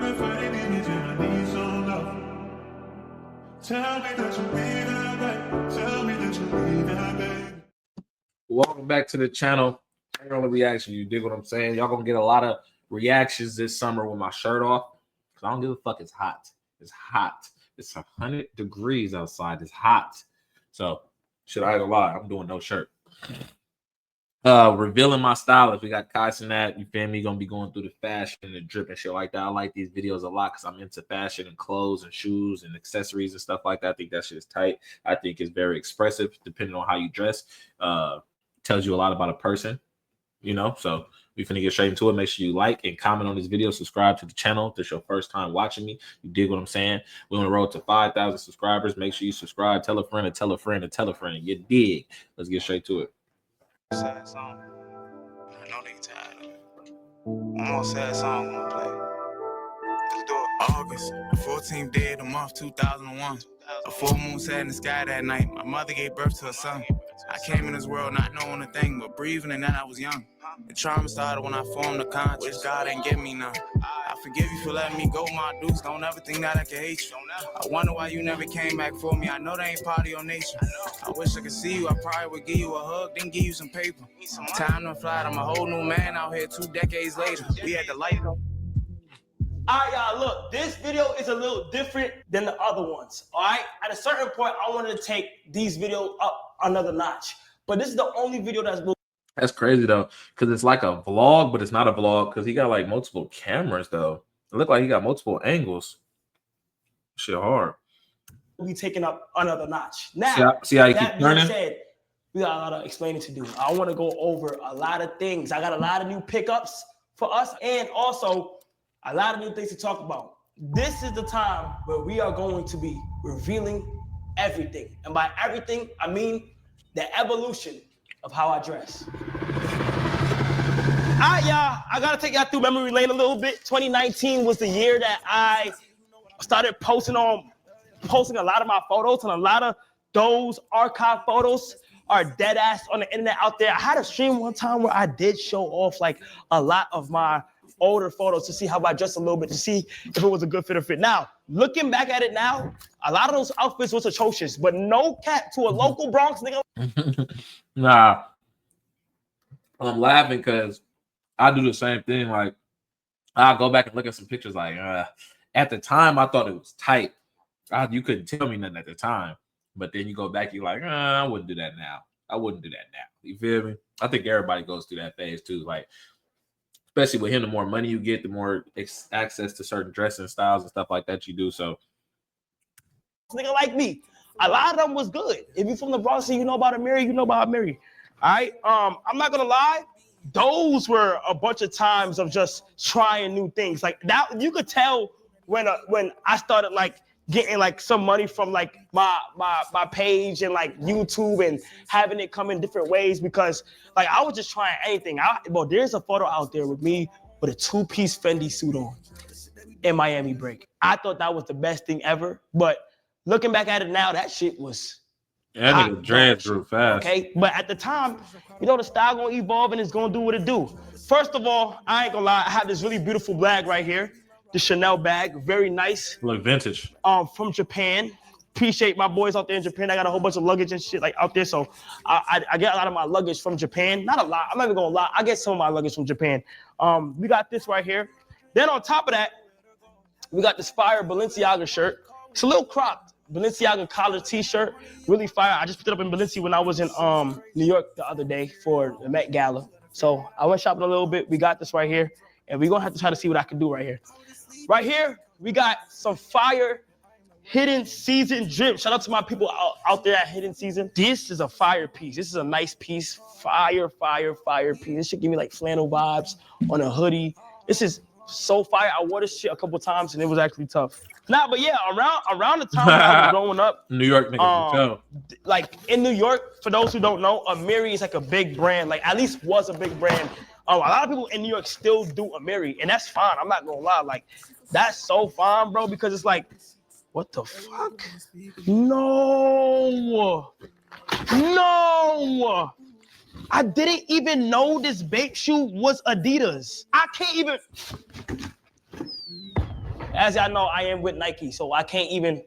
been fighting in the gym, I need some love. Tell me that you need that, babe. Tell me that you need that, babe. Welcome back to the channel. Early reaction, you dig what I'm saying? Y'all gonna get a lot of reactions this summer with my shirt off. Cause I don't give a fuck. It's hot. It's hot. It's 100 degrees outside. It's hot. So shit, I ain't gonna lie. I'm doing no shirt. Revealing my stylist. We got Kai Cenat. You feel me? Gonna be going through the fashion and the drip and shit like that. I like these videos a lot because I'm into fashion and clothes and shoes and accessories and stuff like that. I think that shit is tight. I think it's very expressive depending on how you dress. Tells you a lot about a person. You know, so we finna get straight into it. Make sure you like and comment on this video. Subscribe to the channel. If this is your first time watching me, you dig what I'm saying? We're on the road to 5,000 subscribers. Make sure you subscribe. Tell a friend and tell a friend and tell a friend. You dig? Let's get straight to it. Sad song. I know they tired of it. One more sad song I'm gonna play. Let's do it. August, the 14th day of the month, 2001. A full moon sat in the sky that night. My mother gave birth to a son. I came in this world not knowing a thing but breathing, and then I was young. The trauma started when I formed the conscience. God ain't give me none. I forgive you for letting me go, my dudes. Don't ever think that I can hate you. I wonder why you never came back for me. I know that ain't part of your nature. I wish I could see you. I probably would give you a hug, then give you some paper. Time to fly. I'm a whole new man out here 2 decades later. We had the light on. All right, y'all, look, this video is a little different than the other ones, all right? At a certain point, I wanted to take these videos up another notch, but this is the only video that's crazy, though, because it's like a vlog, but it's not a vlog because he got, like, multiple cameras, though. It looked like he got multiple angles. Shit hard. We'll be taking up another notch. Now, see how you keep turning? Said, we got a lot of explaining to do. I want to go over a lot of things. I got a lot of new pickups for us and also a lot of new things to talk about. This is the time where we are going to be revealing everything. And by everything, I mean the evolution of how I dress. All right, y'all, I gotta take y'all through memory lane a little bit. 2019 was the year that I started posting a lot of my photos, and a lot of those archive photos are dead ass on the internet out there. I had a stream one time where I did show off like a lot of my older photos to see how I dressed a little bit, to see if it was a good fit or fit. Now, looking back at it now, a lot of those outfits was atrocious, but no cap to a local Bronx nigga. Nah, I'm laughing because I do the same thing. Like, I'll go back and look at some pictures. Like, at the time, I thought it was tight. You couldn't tell me nothing at the time, but then you go back, you're like, I wouldn't do that now. I wouldn't do that now. You feel me? I think everybody goes through that phase too. Like, especially with him, the more money you get, the more access to certain dressing styles and stuff like that you do. So, nigga like me, a lot of them was good. If you from the Bronx and you know about Amiri, you know about Amiri. All right. I'm not gonna lie, those were a bunch of times of just trying new things. Like that, you could tell when I started like getting like some money from like my page and like YouTube and having it come in different ways, because like I was just trying anything. Well, there's a photo out there with me with a 2-piece Fendi suit on in Miami break. I thought that was the best thing ever, but looking back at it now, that shit was that nigga dreads grew fast. Okay, but at the time, you know, the style gonna evolve and it's gonna do what it do. First of all, I ain't gonna lie, I have this really beautiful bag right here. The Chanel bag, very nice. Look vintage. From Japan. Appreciate my boys out there in Japan. I got a whole bunch of luggage and shit like out there, so I get a lot of my luggage from Japan. Not a lot. I'm not even gonna lie. I get some of my luggage from Japan. We got this right here. Then on top of that, we got this fire Balenciaga shirt. It's a little cropped. Balenciaga collar t-shirt, really fire. I just picked it up in Balenciaga when I was in New York the other day for the Met Gala. So I went shopping a little bit. We got this right here, and we're gonna have to try to see what I can do right here. Right here, we got some fire Hidden Season drip. Shout out to my people out there at Hidden Season. This is a fire piece. This is a nice piece. Fire piece. This should give me like flannel vibes on a hoodie. This is so fire. I wore this shit a couple times and it was actually tough. Nah, but yeah, around the time when I was growing up, New York niggas, like in New York, for those who don't know, Amiri is like a big brand. Like at least was a big brand. A lot of people in New York still do Amiri, and that's fine. I'm not gonna lie, like that's so fine, bro, because it's like, what the fuck? No. I didn't even know this babe shoe was Adidas. I can't even. as y'all know, I am with Nike, so I can't even.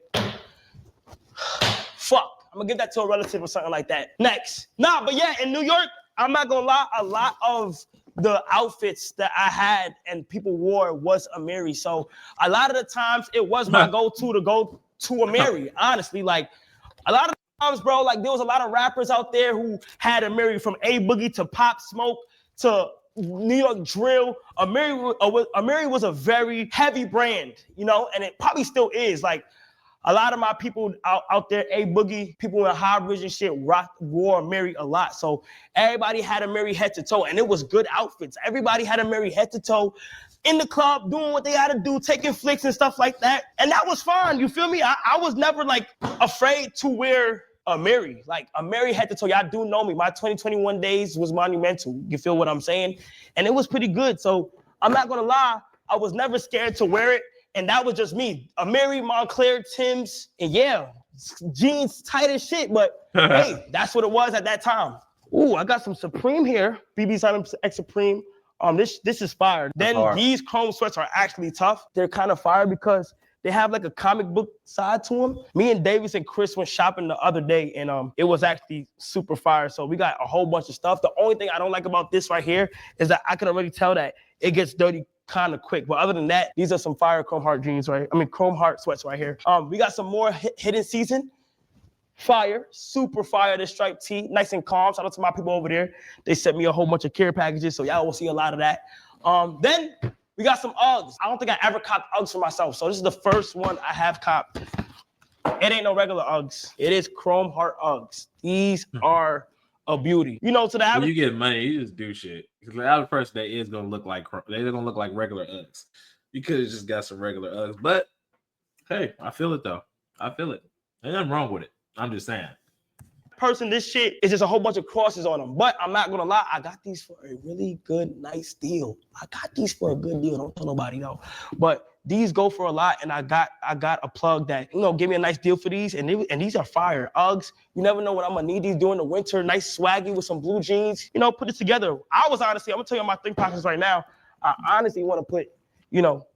Fuck. I'm gonna give that to a relative or something like that. Next. Nah, but yeah, in New York, I'm not gonna lie, a lot of the outfits that I had and people wore was Amiri. So a lot of the times it was my go-to to go to Amiri, honestly. Like a lot of times, bro, like there was a lot of rappers out there who had Amiri, from A Boogie to Pop Smoke to New York Drill. Amiri was a very heavy brand, you know, and it probably still is. Like a lot of my people out there, A Boogie, people in High Bridge and shit, wore Amiri a lot. So everybody had Amiri head to toe, and it was good outfits. Everybody had Amiri head to toe in the club, doing what they had to do, taking flicks and stuff like that. And that was fine, you feel me? I was never like afraid to wear Amiri. Like Amiri head to toe. Y'all do know me. My 2021 days was monumental. You feel what I'm saying? And it was pretty good. So I'm not gonna lie, I was never scared to wear it. And that was just me. Amiri, Montclair, Tim's, and yeah, jeans tight as shit. But hey, that's what it was at that time. Ooh, I got some Supreme here. BB Simon X Supreme. This is fire. Then these chrome sweats are actually tough. They're kind of fire because they have like a comic book side to them. Me and Davis and Chris went shopping the other day, and it was actually super fire. So we got a whole bunch of stuff. The only thing I don't like about this right here is that I can already tell that it gets dirty kind of quick. But other than that, these are some fire chrome heart jeans, right? I mean, chrome heart sweats right here. We got some more hidden season. Fire, super fire, this striped tee, nice and calm. Shout out to my people over there. They sent me a whole bunch of care packages, so y'all will see a lot of that. Then we got some Uggs. I don't think I ever copped Uggs for myself, so this is the first one I have copped. It ain't no regular Uggs. It is chrome heart Uggs. These are a beauty. You know, to the average. When you get money, you just do shit. Because the average person, they is gonna look like regular Uggs. You could have just got some regular Uggs, but hey, I feel it though. I feel it. Ain't nothing wrong with it. I'm just saying. Person, this shit is just a whole bunch of crosses on them. But I'm not gonna lie, I got these for a really good, nice deal. I got these for a good deal. Don't tell nobody though. But these go for a lot, and I got a plug that, you know, give me a nice deal for these, and these are fire. Uggs, you never know when I'm gonna need these during the winter. Nice swaggy with some blue jeans. You know, put it together. I'm gonna tell you my think process right now. I honestly want to put, you know,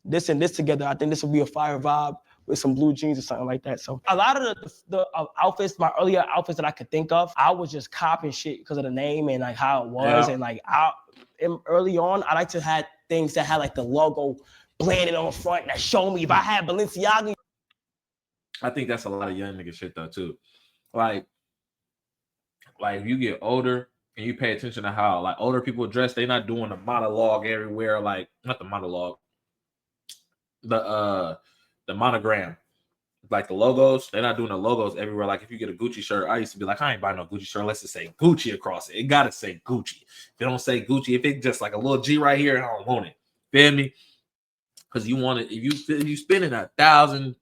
this and this together. I think this will be a fire vibe with some blue jeans or something like that. So a lot of the outfits, my earlier outfits that I could think of, I was just copying shit because of the name and like how it was. Yeah. And like early on, I like to have things that had like the logo blanded on the front that showed me if I had Balenciaga. I think that's a lot of young nigga shit though too. Like if you get older and you pay attention to how like older people dress, they not doing the monologue everywhere. Like not the monologue, the monogram, like the logos. They're not doing the logos everywhere. Like if you get a Gucci shirt, I used to be like, I ain't buying no Gucci shirt unless it say Gucci across it. It gotta say Gucci. If it don't say Gucci, if it just like a little G right here, I don't want it. Feel me? Because you want it. If you spending $1,000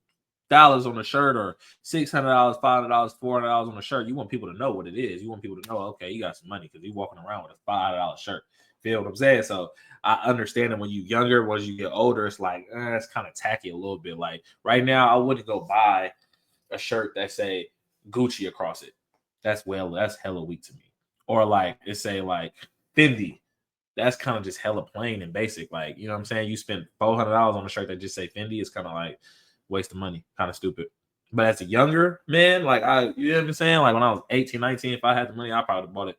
on a shirt or $600, $500, $400 on a shirt, you want people to know what it is. You want people to know, okay, you got some money because you're walking around with a $500 shirt. Feel what I'm saying? So I understand that when you're younger, once you get older, it's like it's kind of tacky a little bit. Like right now, I wouldn't go buy a shirt that say Gucci across it. That's hella weak to me. Or like it say like Fendi. That's kind of just hella plain and basic. Like, you know what I'm saying? You spend $400 on a shirt that just say Fendi. It's kind of like waste of money, kind of stupid. But as a younger man, like you know what I'm saying? Like when I was 18, 19, if I had the money, I probably bought it.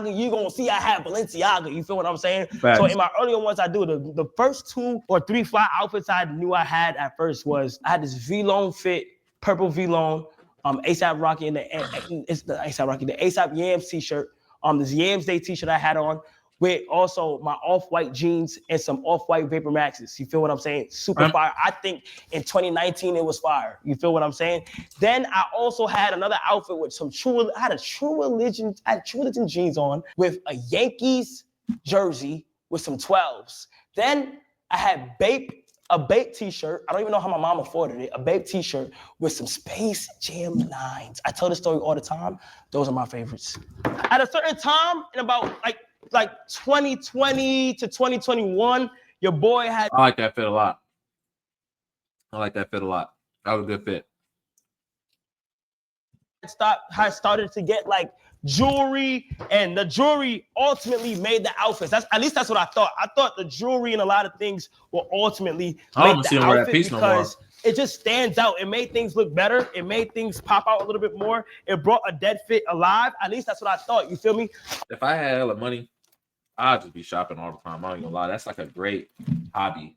You're gonna see I have Balenciaga. You feel what I'm saying? Facts. So in my earlier ones, I do the first 2 or 3 fly outfits I knew I had at first was I had this V-Lone fit, purple V-Lone, ASAP Rocky and the ASAP Rocky, the ASAP Yams t-shirt, this Yams Day t-shirt I had on with also my off-white jeans and some off-white Vapor Maxes. You feel what I'm saying? Super fire. I think in 2019 it was fire. You feel what I'm saying? Then I also had another outfit with some True Religion jeans on with a Yankees jersey with some 12s. Then I had a Bape t-shirt. I don't even know how my mom afforded it. A Bape t-shirt with some Space Jam 9s. I tell this story all the time. Those are my favorites. At a certain time, in about like 2020 to 2021, your boy had. I like that fit a lot. That was a good fit. I started to get like jewelry, and the jewelry ultimately made the outfits. At least that's what I thought. I thought the jewelry and a lot of things will ultimately make the outfit because it just stands out. It made things look better. It made things pop out a little bit more. It brought a dead fit alive. At least that's what I thought. You feel me? If I had hella money, I'd just be shopping all the time. I ain't gonna lie. That's like a great hobby.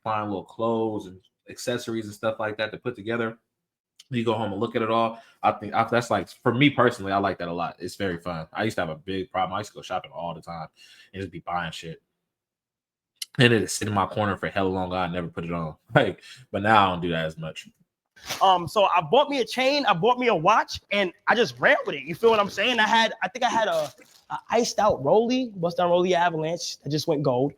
Find little clothes and accessories and stuff like that to put together. You go home and look at it all. I think that's like, for me personally, I like that a lot. It's very fun. I used to have a big problem. I used to go shopping all the time and just be buying shit. And it'd sit in my corner for hella long. I never put it on. Like, but now I don't do that as much. So I bought me a chain, I bought me a watch, and I just ran with it. You feel what I'm saying? I think I had a iced out Rolly, bust down Rolly Avalanche that just went gold.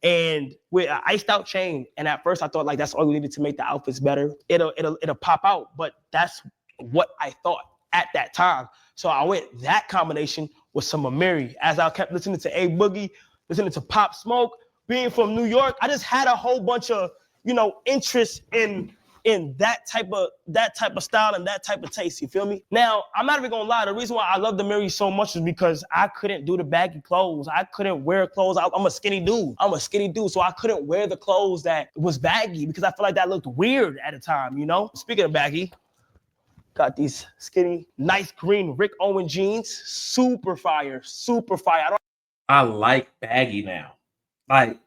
And with an iced out chain. And at first I thought like that's all we needed to make the outfits better. It'll pop out, but that's what I thought at that time. So I went that combination with some Amiri. As I kept listening to A Boogie, listening to Pop Smoke, being from New York, I just had a whole bunch of, interest in that type of style and that type of taste. You feel me? Now, I'm not even gonna lie. The reason why I love the Mary so much is because I couldn't do the baggy clothes. I couldn't wear clothes. I'm a skinny dude. So I couldn't wear the clothes that was baggy because I feel like that looked weird at the time, Speaking of baggy, got these skinny, nice green Rick Owen jeans. Super fire. I like baggy now. Like,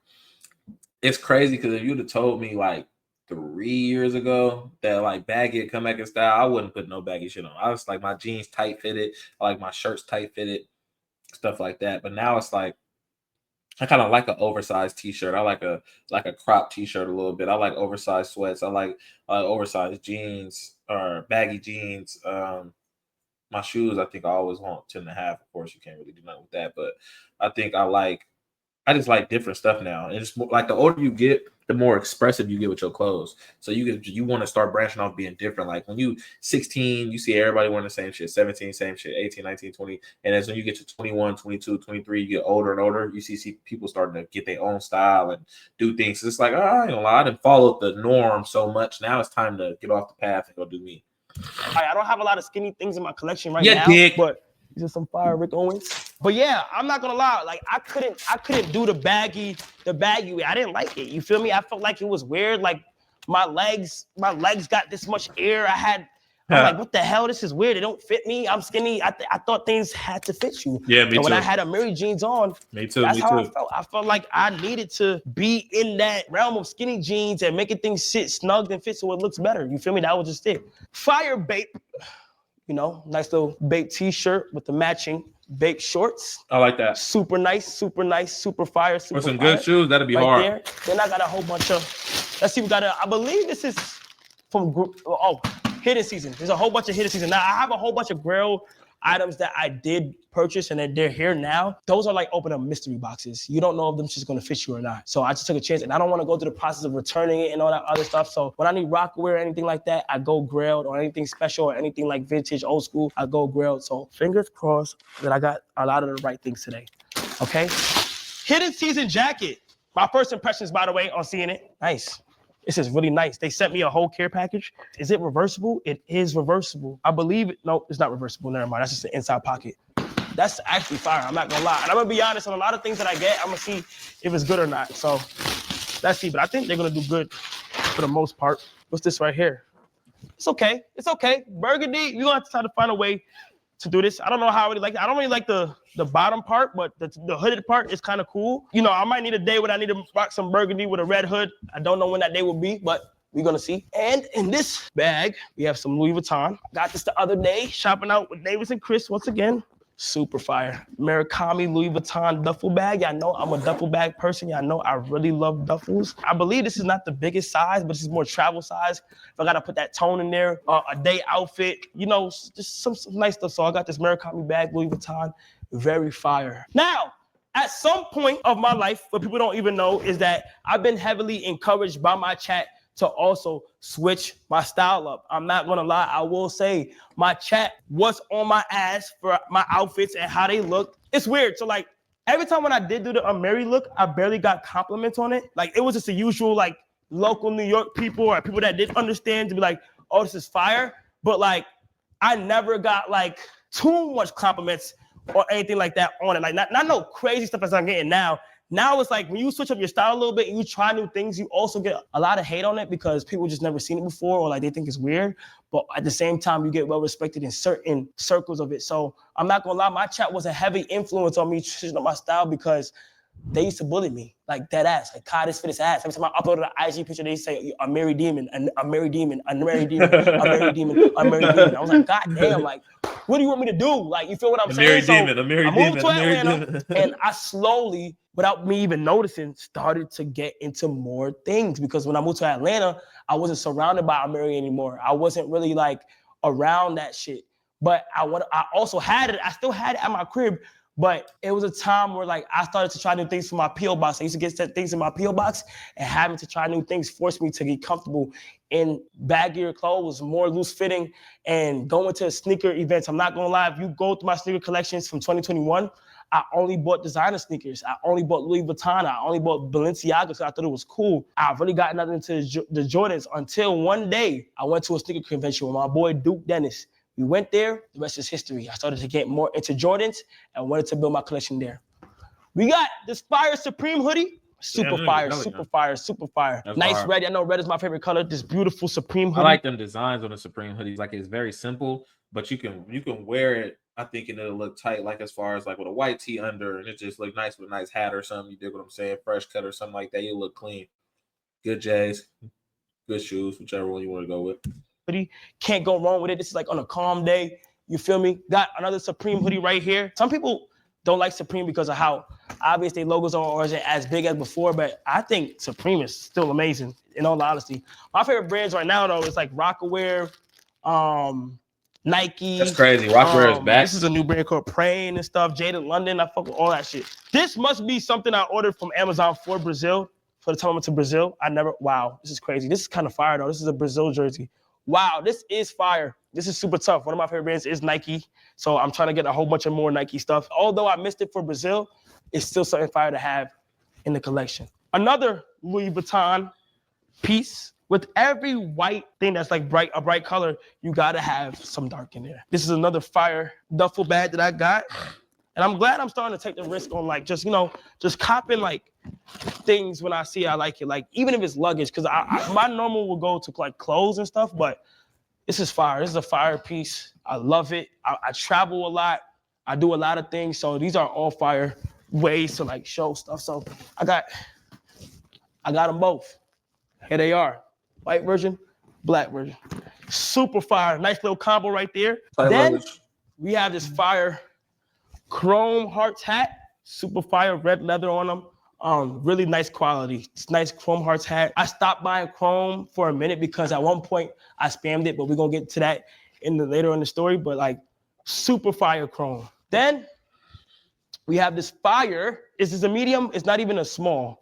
it's crazy because if you'd have told me like 3 years ago that like baggy would come back in style, I wouldn't put no baggy shit on. I was like, my jeans tight fitted, I like my shirts tight fitted, stuff like that. But now it's like I kind of like an oversized t-shirt. I like a crop t-shirt a little bit. I like oversized sweats. I like oversized jeans or baggy jeans. My shoes, I think I always want 10.5. Of course, you can't really do nothing with that, but I think I just like different stuff now. And it's more, like the older you get, the more expressive you get with your clothes. So you want to start branching off being different. Like when you 16, you see everybody wearing the same shit, 17, same shit, 18, 19, 20. And as when you get to 21, 22, 23, you get older and older, you see people starting to get their own style and do things. So it's like, I ain't gonna lie, I didn't follow the norm so much. Now it's time to get off the path and go do me. I don't have a lot of skinny things in my collection right now, but these are some fire Rick Owens. But yeah, I'm not gonna lie. Like I couldn't do the baggy way. I didn't like it. You feel me? I felt like it was weird. Like my legs got this much air. I'm like, what the hell? This is weird. It don't fit me. I'm skinny. I thought things had to fit you. Yeah, me too. When I had Amiri jeans on, that's how I felt. I felt like I needed to be in that realm of skinny jeans and making things sit snug and fit so it looks better. You feel me? That was just it. Fire Bape. Nice little Bape t-shirt with the matching Bape shorts. I like that. Super nice, super fire. With some good shoes, that'd be hard. There. Then I got a whole bunch of, I believe this is from Hidden Season. There's a whole bunch of Hidden Season. Now, I have a whole bunch of Grail items that I did purchase and they're here now. Those are like open up mystery boxes. You don't know if them just gonna fit you or not. So I just took a chance and I don't want to go through the process of returning it and all that other stuff. So when I need Rockaware or anything like that, I go Grailed, or anything special or anything like vintage, old school, I go Grailed. So fingers crossed that I got a lot of the right things today. Okay. Hidden Season jacket. My first impressions, by the way, on seeing it. Nice. This is really nice. They sent me a whole care package. Is it reversible? It is reversible. I believe it. No, it's not reversible. Never mind. That's just the inside pocket. That's actually fire. I'm not gonna lie. And I'm gonna be honest, on a lot of things that I get, I'm gonna see if it's good or not. So let's see. But I think they're gonna do good for the most part. What's this right here? It's okay. It's okay. Burgundy. You're gonna have to try to find a way to do this. I don't know how I really like it. I don't really like the bottom part, but the hooded part is kind of cool. I might need a day when I need to rock some burgundy with a red hood. I don't know when that day will be, but we're gonna see. And in this bag, we have some Louis Vuitton. Got this the other day, shopping out with Davis and Chris once again. Super fire. Murakami Louis Vuitton duffel bag. Y'all know I'm a duffel bag person. Y'all know I really love duffels. I believe this is not the biggest size, but this is more travel size. If I gotta put that tone in there, a day outfit, just some nice stuff. So I got this Murakami bag, Louis Vuitton, very fire. Now, at some point of my life, what people don't even know is that I've been heavily encouraged by my chat to also switch my style up. I'm not gonna lie, I will say my chat was on my ass for my outfits and how they look. It's weird. So like every time when I did do the Amiri look, I barely got compliments on it. Like it was just the usual like local New York people or people that didn't understand to be like, oh, this is fire. But like I never got like too much compliments or anything like that on it. Like not no crazy stuff as I'm getting now. Now it's like when you switch up your style a little bit and you try new things, you also get a lot of hate on it because people just never seen it before or like they think it's weird. But at the same time, you get well respected in certain circles of it. So I'm not gonna lie, my chat was a heavy influence on me switching up my style because they used to bully me, like dead ass, like Kai, this fit his ass. Every time I uploaded an IG picture, they say, I'm married demon, and I'm married demon, I'm married demon, I'm married demon, I'm married demon. I was like, God damn, like, what do you want me to do? Like, you feel what I'm saying? So I moved to Atlanta, and I slowly, without me even noticing, started to get into more things because when I moved to Atlanta, I wasn't surrounded by Amiri anymore. I wasn't really like around that shit. But I also had it, I still had it at my crib. But it was a time where like I started to try new things for my P.O. box. I used to get things in my P.O. box, and having to try new things forced me to get comfortable in baggier clothes, more loose fitting, and going to sneaker events. I'm not gonna lie, if you go through my sneaker collections from 2021, I only bought designer sneakers. I only bought Louis Vuitton. I only bought Balenciaga because I thought it was cool. I really got nothing into the Jordans until one day I went to a sneaker convention with my boy Duke Dennis. We went there, the rest is history. I started to get more into Jordans and wanted to build my collection there. We got this Fire Supreme hoodie. Super fire, super fire, super fire. That's nice red. I know red is my favorite color. This beautiful Supreme hoodie. I like them designs on the Supreme hoodies. Like it's very simple, but you can wear it, I think, and it'll look tight, like as far as like with a white tee under, and it just look nice with a nice hat or something. You dig what I'm saying? Fresh cut or something like that. You look clean. Good J's, good shoes, whichever one you want to go with. Hoodie. Can't go wrong with it. This is like on a calm day. You feel me? Got another Supreme hoodie right here. Some people don't like Supreme because of how obvious their logos are or isn't as big as before, but I think Supreme is still amazing, in all honesty. My favorite brands right now, though, is like Rocawear, Nike. That's crazy. Rocawear is back. This is a new brand called Praying and stuff. Jaded London. I fuck with all that shit. This must be something I ordered from Amazon for Brazil. For the time I went to Brazil, wow, this is crazy. This is kind of fire, though. This is a Brazil jersey. Wow, this is fire. This is super tough. One of my favorite brands is Nike. So I'm trying to get a whole bunch of more Nike stuff. Although I missed it for Brazil, it's still something fire to have in the collection. Another Louis Vuitton piece. With every white thing that's like a bright color, you gotta have some dark in there. This is another fire duffel bag that I got. And I'm glad I'm starting to take the risk on like just copping like things when I see I like it. Like even if it's luggage, because my normal will go to like clothes and stuff, but this is fire. This is a fire piece. I love it. I travel a lot. I do a lot of things. So these are all fire ways to like show stuff. So I got them both. Here they are. White version, black version. Super fire. Nice little combo right there. Then we have this fire chrome hearts hat. Super fire, red leather on them. Really nice quality. It's nice chrome hearts hat. I stopped buying chrome for a minute because at one point I spammed it, but we're gonna get to that later in the story. But like super fire chrome. Then we have this fire. This is a medium. It's not even a small.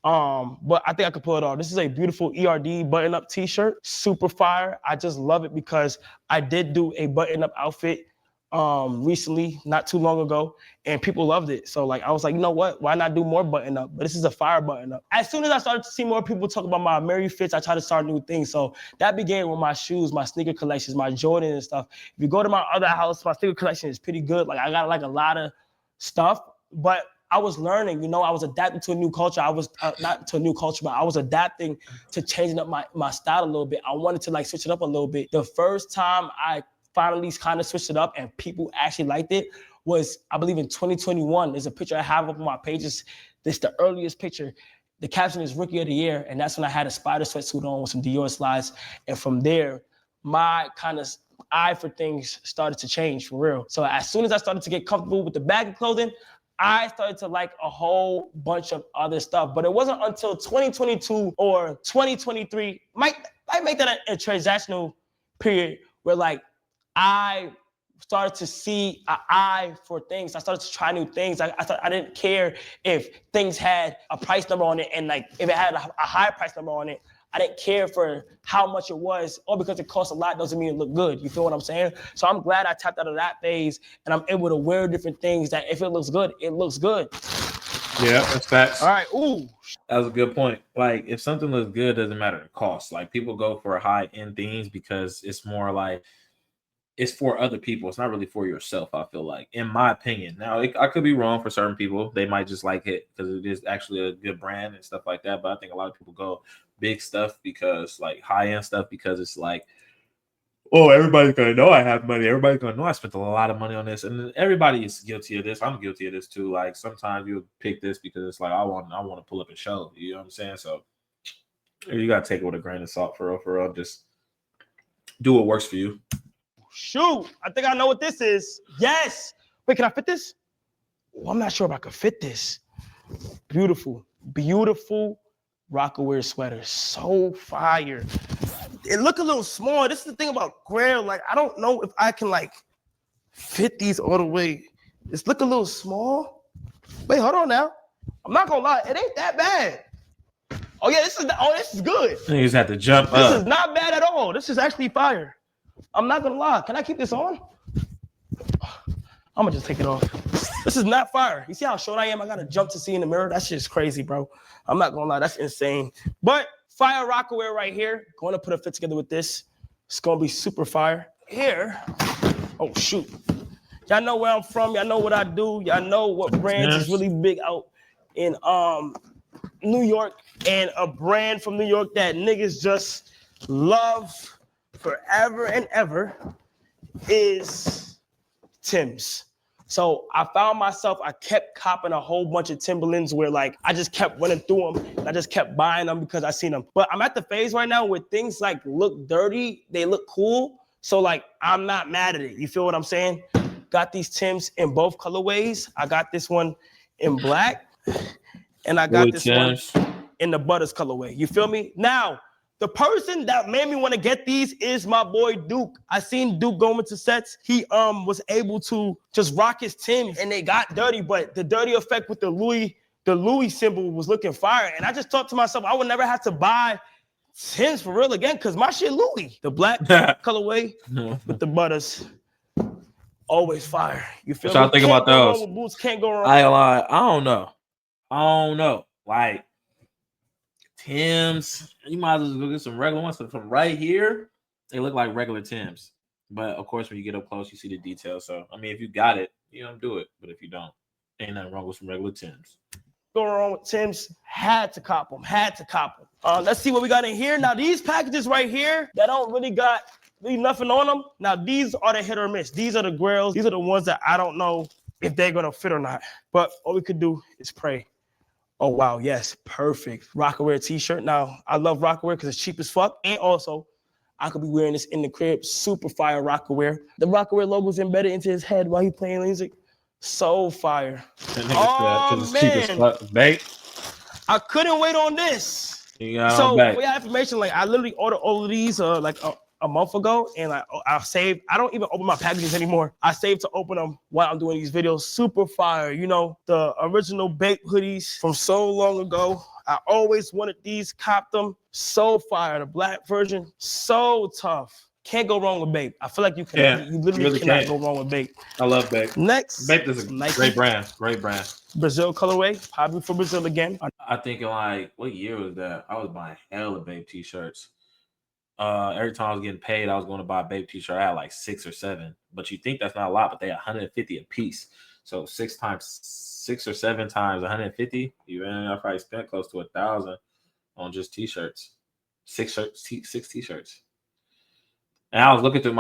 But I think I could pull it off. This is a beautiful ERD button-up t-shirt. Super fire. I just love it because I did do a button-up outfit recently, not too long ago, and people loved it. So like I was like, you know what? Why not do more button up? But this is a fire button up. As soon as I started to see more people talk about my Mary fits, I tried to start new things. So that began with my shoes, my sneaker collections, my Jordan and stuff. If you go to my other house, my sneaker collection is pretty good. Like I got like a lot of stuff, but I was learning, I was adapting to a new culture. I was not to a new culture, but I was adapting to changing up my style a little bit. I wanted to like switch it up a little bit. The first time I finally kind of switched it up and people actually liked it was, I believe in 2021. There's a picture I have up on my pages. This is the earliest picture. The caption is Rookie of the Year. And that's when I had a spider sweatsuit on with some Dior slides. And from there, my kind of eye for things started to change for real. So as soon as I started to get comfortable with the bag of clothing, I started to like a whole bunch of other stuff. But it wasn't until 2022 or 2023, might make that a transactional period where like I started to see an eye for things. I started to try new things. I didn't care if things had a price number on it, and like if it had a high price number on it, I didn't care for how much it was, or because it costs a lot doesn't mean it look good. You feel what I'm saying? So I'm glad I tapped out of that phase and I'm able to wear different things that if it looks good, it looks good. Yeah, that's facts. All right, ooh. That was a good point. Like if something looks good, doesn't matter the cost. Like people go for high-end things because it's more like it's for other people. It's not really for yourself, I feel like, in my opinion. Now, I could be wrong for certain people. They might just like it because it is actually a good brand and stuff like that. But I think a lot of people go big stuff because, like, high-end stuff because it's like, oh, everybody's going to know I have money. Everybody's going to know I spent a lot of money on this. And everybody is guilty of this. I'm guilty of this, too. Like, sometimes you'll pick this because it's like, I want to pull up a show. You know what I'm saying? So you got to take it with a grain of salt, for real, for real. Just do what works for you. Shoot, I think I know what this is. Yes. Wait, can I fit this? Oh, I'm not sure if I could fit this. Beautiful, beautiful Rockaware sweater. So fire. It look a little small. This is the thing about Grail. Like, I don't know if I can like fit these all the way. It's look a little small. Wait, hold on now. I'm not gonna lie, it ain't that bad. Oh yeah, this is good. You just have to jump This up. is not bad at all. This is actually fire. I'm not gonna lie. Can I keep this on? I'm gonna just take it off. This is not fire. You see how short I am? I gotta jump to see in the mirror. That shit's crazy, bro. I'm not gonna lie. That's insane. But fire Rockaware right here. Going to put a fit together with this. It's gonna be super fire. Here. Oh shoot. Y'all know where I'm from. Y'all know what I do. Y'all know what brands is really big out in New York, and a brand from New York that niggas just love forever and ever is Tim's. So I found myself, I kept copping a whole bunch of Timberlands where like I just kept running through them and I just kept buying them because I seen them. But I'm at the phase right now where things like look dirty, they look cool. So like I'm not mad at it. You feel what I'm saying? Got these Timbs in both colorways. I got this one in black and I got this one in the Butters colorway. You feel me? Now, the person that made me want to get these is my boy Duke. I seen Duke going into sets. He was able to just rock his Timbs and they got dirty, but the dirty effect with the Louis symbol was looking fire. And I just thought to myself, I would never have to buy Timbs for real again because my shit Louis. The black colorway with the Butters. Always fire. You feel me? I think about those. With boots, can't go wrong. I ain't lie. I don't know. Like Tim's, you might as well go get some regular ones. From right here, they look like regular Tim's. But of course, when you get up close, you see the details. So I mean, if you got it, do it. But if you don't, ain't nothing wrong with some regular Tim's. Going wrong with Tim's, had to cop them. Let's see what we got in here. Now these packages right here that don't really got nothing on them. Now these are the hit or miss. These are the grails. These are the ones that I don't know if they're gonna fit or not. But all we could do is pray. Oh wow, yes, perfect. Rockaware t-shirt. Now I love Rockaware because it's cheap as fuck, and also I could be wearing this in the crib. Super fire Rockaware. The Rockaware logo's embedded into his head while he's playing music. So fire. Oh man, Babe, I couldn't wait on this. So for your information, like I literally ordered all of these like a month ago, and like I saved. I don't even open my packages anymore. I saved to open them while I'm doing these videos. Super fire, the original Bape hoodies from so long ago. I always wanted these, copped them. So fire. The black version, so tough. Can't go wrong with Bape. I feel like you can. Yeah, you literally cannot go wrong with Bape. I love Bape. Next, Bape is a great brand. Great brand. Brazil colorway, probably for Brazil again. I think like what year was that? I was buying hella Bape t-shirts. Every time I was getting paid, I was going to buy a Bape t-shirt. I had like 6 or 7, but you think that's not a lot, but they 150 a piece. So 6 or 7 times 150. I probably spent close to 1,000 on just t-shirts. 6 t-shirts. And I was looking through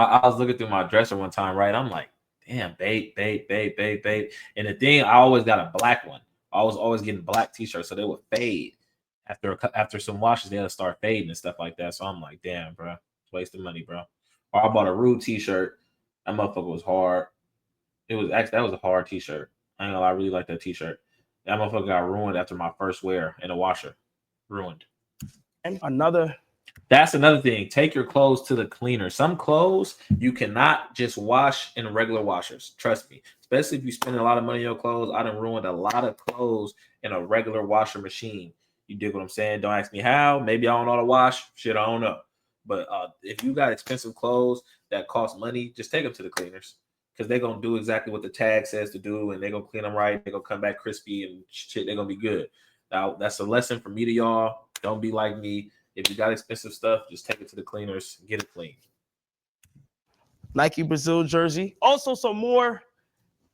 my dresser one time, right? I'm like, damn, Bape. And the thing, I always got a black one. I was always getting black t-shirts, so they would fade. After some washes, they'll start fading and stuff like that. So I'm like, damn, bro, it's wasting money, bro. Or I bought a Rude t-shirt. That motherfucker was hard. That was a hard t-shirt. I ain't gonna lie, I really like that t-shirt. That motherfucker got ruined after my first wear in a washer. Ruined. And that's another thing. Take your clothes to the cleaner. Some clothes you cannot just wash in regular washers. Trust me. Especially if you spend a lot of money on your clothes. I done ruined a lot of clothes in a regular washer machine. You dig what I'm saying? Don't ask me how. Maybe I don't know how to wash. Shit, I don't know. But if you got expensive clothes that cost money, just take them to the cleaners because they're going to do exactly what the tag says to do, and they're going to clean them right. They're going to come back crispy and shit. They're going to be good. Now, that's a lesson for me to y'all. Don't be like me. If you got expensive stuff, just take it to the cleaners. Get it clean. Nike Brazil jersey. Also some more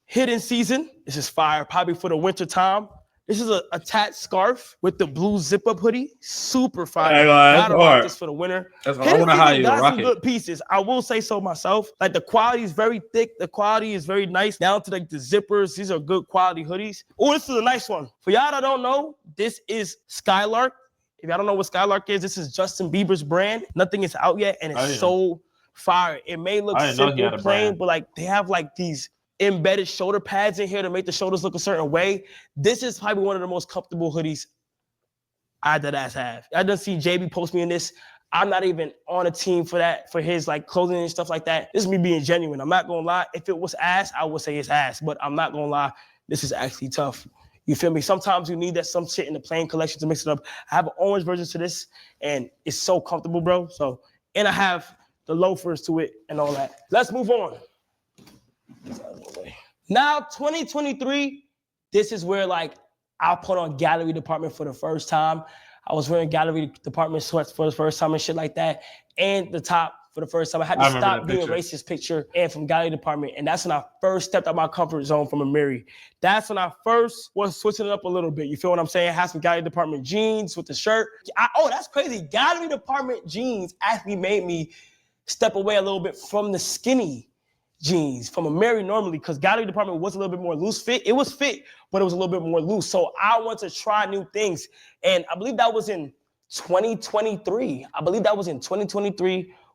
hidden season. This is fire, probably for the winter time. This is a attached scarf with the blue zip-up hoodie. Super fire. Gotta rock this for the winter. That's hard. I wonder how you got rock some it. good pieces. I will say so myself. Like the quality is very thick. The quality is very nice. Down to like the zippers. These are good quality hoodies. Oh, this is a nice one. For y'all that don't know, this is Skylark. If y'all don't know what Skylark is, this is Justin Bieber's brand. Nothing is out yet, and it's so fire. It may look simple, plain, but like they have like these embedded shoulder pads in here to make the shoulders look a certain way. This is probably one of the most comfortable hoodies I deadass have. I done see JB post me in this. I'm not even on a team for that, for his like clothing and stuff like that. This is me being genuine. I'm not gonna lie. If it was ass, I would say it's ass, but I'm not gonna lie. This is actually tough. You feel me? Sometimes you need that some shit in the plain collection to mix it up. I have an orange version to this, and it's so comfortable, bro. So, and I have the loafers to it and all that. Let's move on. Now, 2023, this is where like I put on gallery department for the first time. I was wearing gallery department sweats for the first time and shit like that. And the top for the first time. I had to stop being racist picture and from gallery department. And that's when I first stepped out my comfort zone from Amiri. That's when I first was switching it up a little bit. You feel what I'm saying? I had some gallery department jeans with the shirt. Oh, that's crazy. Gallery department jeans actually made me step away a little bit from the skinny jeans from Amiri normally, because gallery department was a little bit more loose fit. It was fit, but it was a little bit more loose. So I want to try new things. And I believe that was in 2023.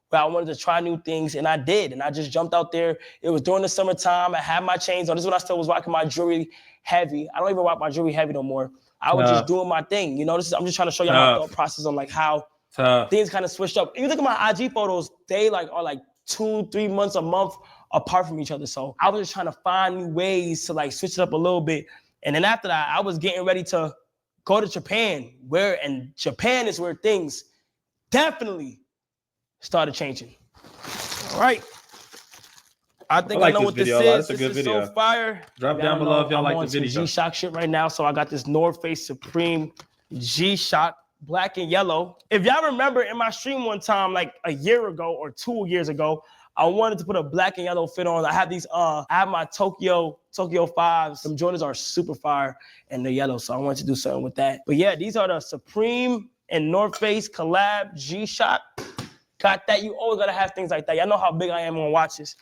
Where I wanted to try new things, and I did. And I just jumped out there. It was during the summertime. I had my chains on. This is when I still was rocking my jewelry heavy. I don't even rock my jewelry heavy no more. I was just doing my thing. You know, I'm just trying to show y'all my thought process on like how things kind of switched up. If you look at my IG photos, they like are like 2-3 months, a month apart from each other. So I was just trying to find new ways to like switch it up a little bit. And then after that, I was getting ready to go to Japan, and Japan is where things definitely started changing. All right. I think I know what this is. That's a good video. So fire. Drop down below if y'all like the video. G-Shock shit right now. So I got this North Face Supreme G-Shock, black and yellow. If y'all remember in my stream one time, like a year ago or 2 years ago, I wanted to put a black and yellow fit on. I have these, I have my Tokyo 5s. Some Jordans are super fire and they're yellow. So I wanted to do something with that. But yeah, these are the Supreme and North Face collab G-Shock. Got that. You always gotta have things like that. Y'all know how big I am on watches.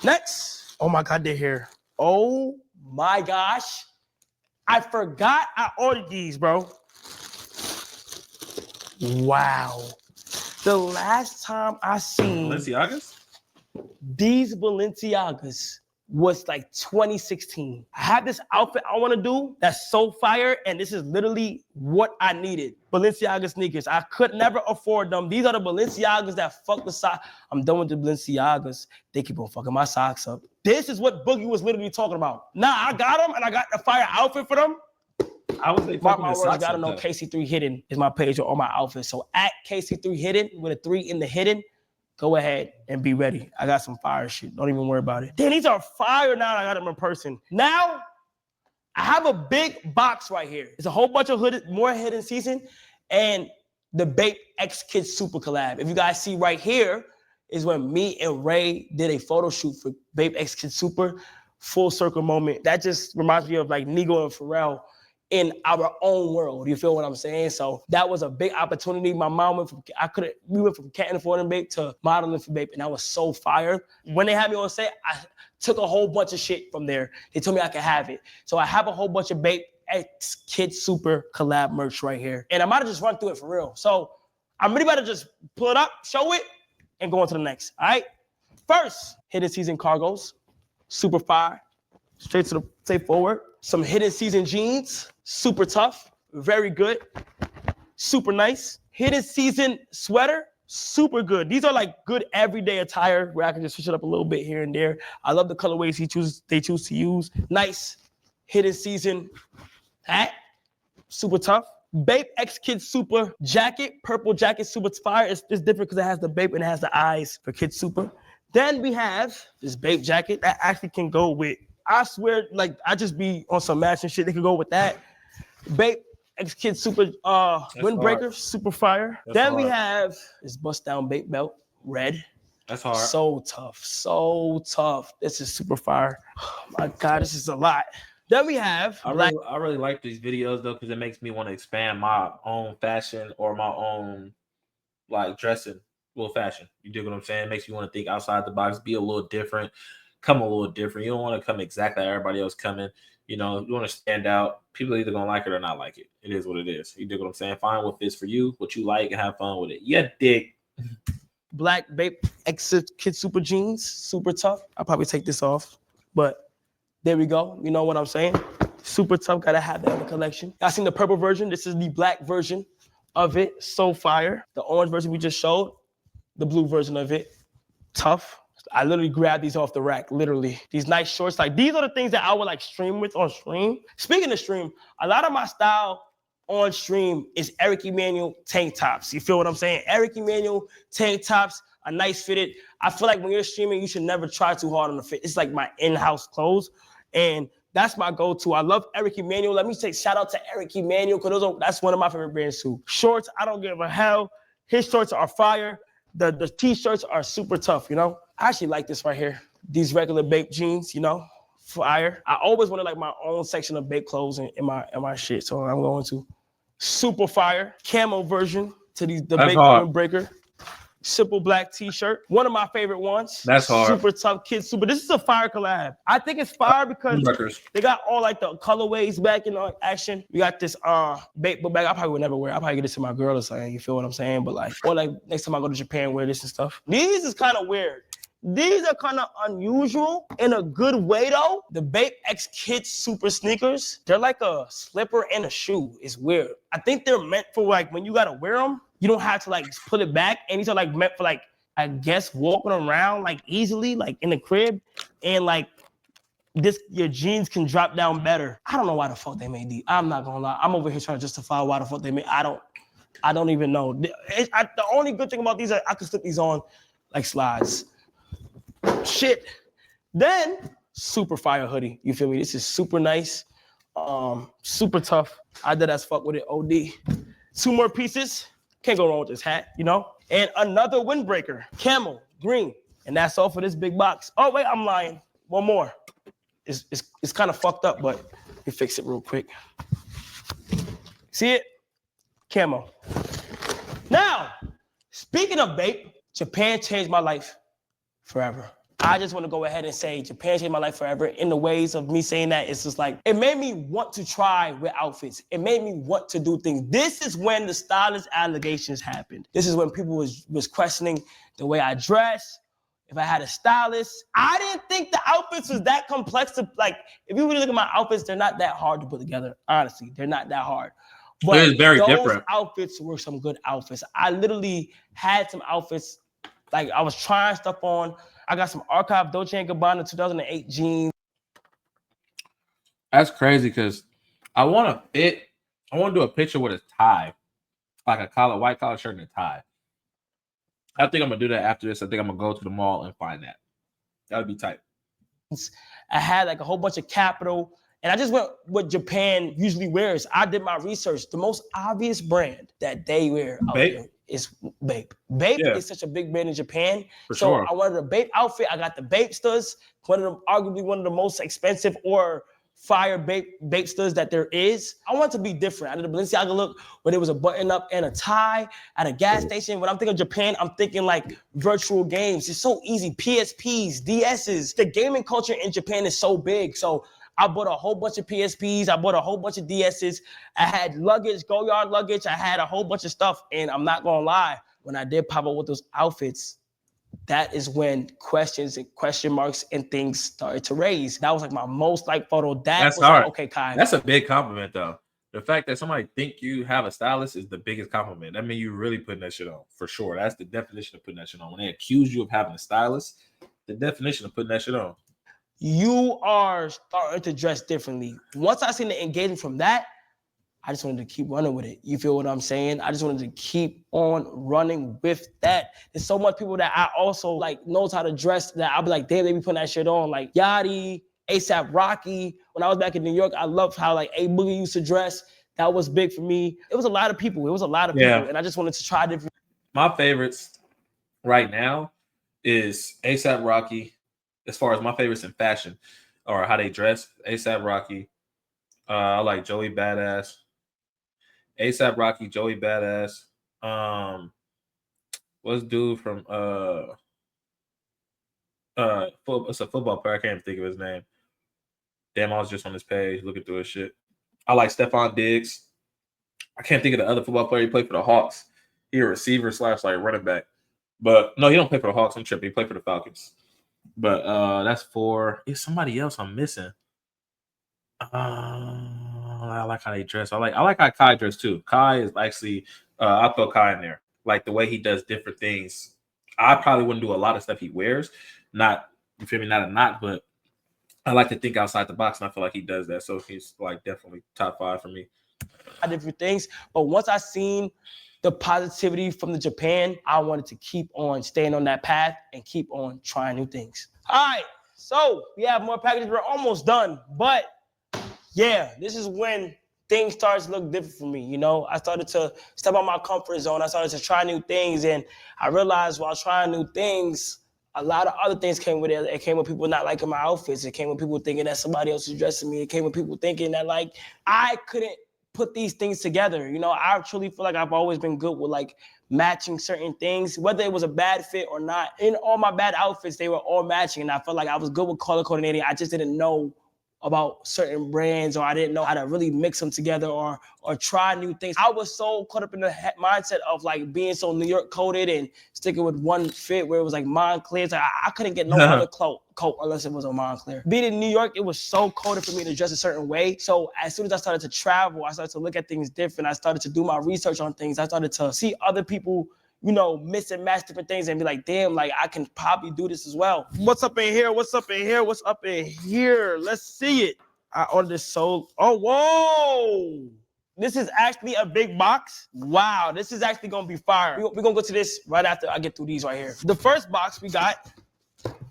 Next. Oh my God, they're here. Oh my gosh. I forgot I ordered these, bro. Wow. The last time I seen Balenciagas? These Balenciagas was like 2016. I have this outfit I want to do that's so fire, and this is literally what I needed. Balenciaga sneakers. I could never afford them. These are the Balenciagas that fuck the sock. I'm done with the Balenciagas. They keep on fucking my socks up. This is what Boogie was literally talking about. Nah, I got them, and I got the fire outfit for them. I was like, my words, gotta know KC3 Hidden is my page on my outfit. So at KC3 Hidden with a 3 in the hidden, go ahead and be ready. I got some fire shit. Don't even worry about it. Damn, these are fire now that I got them in person. Now, I have a big box right here. It's a whole bunch of more hidden season and the Bape X Kids Super collab. If you guys see right here is when me and Ray did a photo shoot for Bape X Kids Super. Full circle moment. That just reminds me of like Nigo and Pharrell in our own world. You feel what I'm saying? So that was a big opportunity. My mom went we went from can't afford Bape to modeling for Bape, and that was so fire. When they had me on set, I took a whole bunch of shit from there. They told me I could have it. So I have a whole bunch of Bape X Kids Super collab merch right here. And I might have just run through it for real. So I'm really about to just pull it up, show it, and go on to the next, all right? First, hidden season cargos, super fire, straight to the straightforward. Some hidden season jeans, super tough, very good, super nice. Hidden season sweater, super good. These are like good everyday attire where I can just switch it up a little bit here and there. I love the colorways they choose to use. Nice hidden season hat, super tough. Bape X Kids Super jacket, purple jacket, super fire. It's different because it has the Bape and it has the eyes for Kids Super. Then we have this Bape jacket that actually can go with, I swear, like I just be on some matching shit. They could go with that. Bape X Kids Super windbreaker, super fire. Then we have this bust down Bape belt, red. That's hard. So tough, so tough. This is super fire. Oh my God, this is a lot. Then we have I really like these videos though because it makes me want to expand my own fashion or my own like dressing, little fashion. You dig what I'm saying? It makes you want to think outside the box, be a little different, come a little different. You don't want to come exactly like everybody else coming. You know, you want to stand out. People are either gonna like it or not like it. It is what it is. You dig what I'm saying? Find what fits for you, what you like, and have fun with it. Yeah, dig. Black Bape X Kid Super Jeans, super tough. I'll probably take this off, but there we go. You know what I'm saying? Super tough, gotta have that in the collection. I seen the purple version. This is the black version of it. So fire. The orange version we just showed, the blue version of it, tough. I literally grabbed these off the rack, literally. These nice shorts, like these are the things that I would like stream with on stream. Speaking of stream, a lot of my style on stream is Eric Emanuel tank tops. You feel what I'm saying? Eric Emanuel tank tops, a nice fitted. I feel like when you're streaming, you should never try too hard on the fit. It's like my in-house clothes. And that's my go-to. I love Eric Emanuel. Let me say shout out to Eric Emanuel because that's one of my favorite brands too. Shorts, I don't give a hell. His shorts are fire. The t-shirts are super tough, you know? I actually like this right here. These regular Bape jeans, you know? Fire. I always wanted like my own section of Bape clothes in my shit. So I'm going to super fire. Camo version to the Bape windbreaker. Simple black t-shirt. One of my favorite ones. That's hard. Super tough kid. Super. This is a fire collab. I think it's fire because they got all like the colorways back in action. We got this Bape book bag. I probably would never wear. I'll probably get this to my girl or something. You feel what I'm saying? But like, or like next time I go to Japan, wear this and stuff. These is kind of weird. These are kind of unusual in a good way though. The Bape X Kids Super sneakers, they're like a slipper and a shoe. It's weird. I think they're meant for like when you gotta wear them, you don't have to like put it back. And these are like meant for like, I guess walking around like easily, like in the crib. And like this, your jeans can drop down better. I don't know why the fuck they made these. I'm not gonna lie. I'm over here trying to justify why the fuck they made. I don't even know. The only good thing about these is I can slip these on like slides. Shit. Then super fire hoodie. You feel me? This is super nice. Super tough. I did as fuck with it. OD. 2 more pieces. Can't go wrong with this hat, you know? And another windbreaker. Camel, green. And that's all for this big box. Oh, wait, I'm lying. One more. It's kind of fucked up, but let me fix it real quick. See it? Camo. Now, speaking of Bape, Japan changed my life forever. I just want to go ahead and say Japan changed my life forever. In the ways of me saying that, it's just like, it made me want to try with outfits. It made me want to do things. This is when the stylist allegations happened. This is when people was questioning the way I dress, if I had a stylist. I didn't think the outfits was that complex to, like, if you really look at my outfits, they're not that hard to put together. Honestly, they're not that hard. But it is very those different. Outfits were some good outfits. I literally had some outfits, like I was trying stuff on. I got some Archive Dolce & Gabbana 2008 jeans. That's crazy because I want to do a picture with a tie, like a white collar shirt and a tie. I think I'm going to do that after this. I think I'm going to go to the mall and find that. That would be tight. I had like a whole bunch of Capital, and I just went what Japan usually wears. I did my research. The most obvious brand that they wear out there is Bape. Bape is such a big brand in Japan. So I wanted a Bape outfit. I got the Bapesters, arguably one of the most expensive or fire Bapesters that there is. I want to be different. I did a Balenciaga look where there was a button up and a tie at a gas station. When I'm thinking of Japan, I'm thinking like virtual games. It's so easy. PSPs, DSs. The gaming culture in Japan is so big. So I bought a whole bunch of PSPs. I bought a whole bunch of DSs. I had luggage, Go Yard luggage. I had a whole bunch of stuff. And I'm not going to lie, when I did pop up with those outfits, that is when questions and question marks and things started to raise. That was like my most liked photo. That's was hard. Like, okay, Kai. That's a big compliment, though. The fact that somebody think you have a stylist is the biggest compliment. That means you really putting that shit on, for sure. That's the definition of putting that shit on. When they accuse you of having a stylist, the definition of putting that shit on. You are starting to dress differently. Once I seen the engagement from that, I just wanted to keep running with it. You feel what I'm saying? I just wanted to keep on running with that. There's so much people that I also like knows how to dress that I'll be like, damn, they be putting that shit on. Like Yachty, ASAP Rocky. When I was back in New York, I loved how like A Boogie used to dress. That was big for me. It was a lot of people. And I just wanted to try different. My favorites right now is ASAP Rocky. As far as my favorites in fashion or how they dress, ASAP Rocky. I like Joey Badass. ASAP Rocky, Joey Badass. What's dude from it's a football player. I can't even think of his name. Damn, I was just on his page looking through his shit. I like Stephon Diggs. I can't think of the other football player. He played for the Hawks. He a receiver / like running back. But no, he don't play for the Hawks. I'm tripping. He played for the Falcons. But that's 4. It's somebody else I'm missing. I like how they dress. I like how Kai dress too. Kai is actually I'll throw Kai in there. Like the way he does different things. I probably wouldn't do a lot of stuff he wears. Not, you feel me, not, but I like to think outside the box, and I feel like he does that. So he's like definitely top 5 for me. Different things, but once I seen the positivity from the Japan, I wanted to keep on staying on that path and keep on trying new things. All right, so we have more packages. We're almost done, but yeah, this is when things started to look different for me. You know, I started to step out my comfort zone. I started to try new things, and I realized while trying new things, a lot of other things came with it. It came with people not liking my outfits. It came with people thinking that somebody else was dressing me. It came with people thinking that like I couldn't put these things together. You know, I truly feel like I've always been good with like matching certain things, whether it was a bad fit or not. In all my bad outfits, they were all matching, and I felt like I was good with color coordinating. I just didn't know about certain brands, or I didn't know how to really mix them together or try new things. I was so caught up in the mindset of like being so New York coded and sticking with one fit where it was like Montclair. Like I couldn't get no other coat unless it was a Montclair. Being in New York, it was so coded for me to dress a certain way. So as soon as I started to travel, I started to look at things different. I started to do my research on things. I started to see other people, you know, mix and match different things and be like, damn, like I can probably do this as well. What's up in here? What's up in here? What's up in here? Let's see it. I ordered this so, oh, whoa. This is actually a big box. Wow, this is actually gonna be fire. We're gonna go to this right after I get through these right here. The first box we got,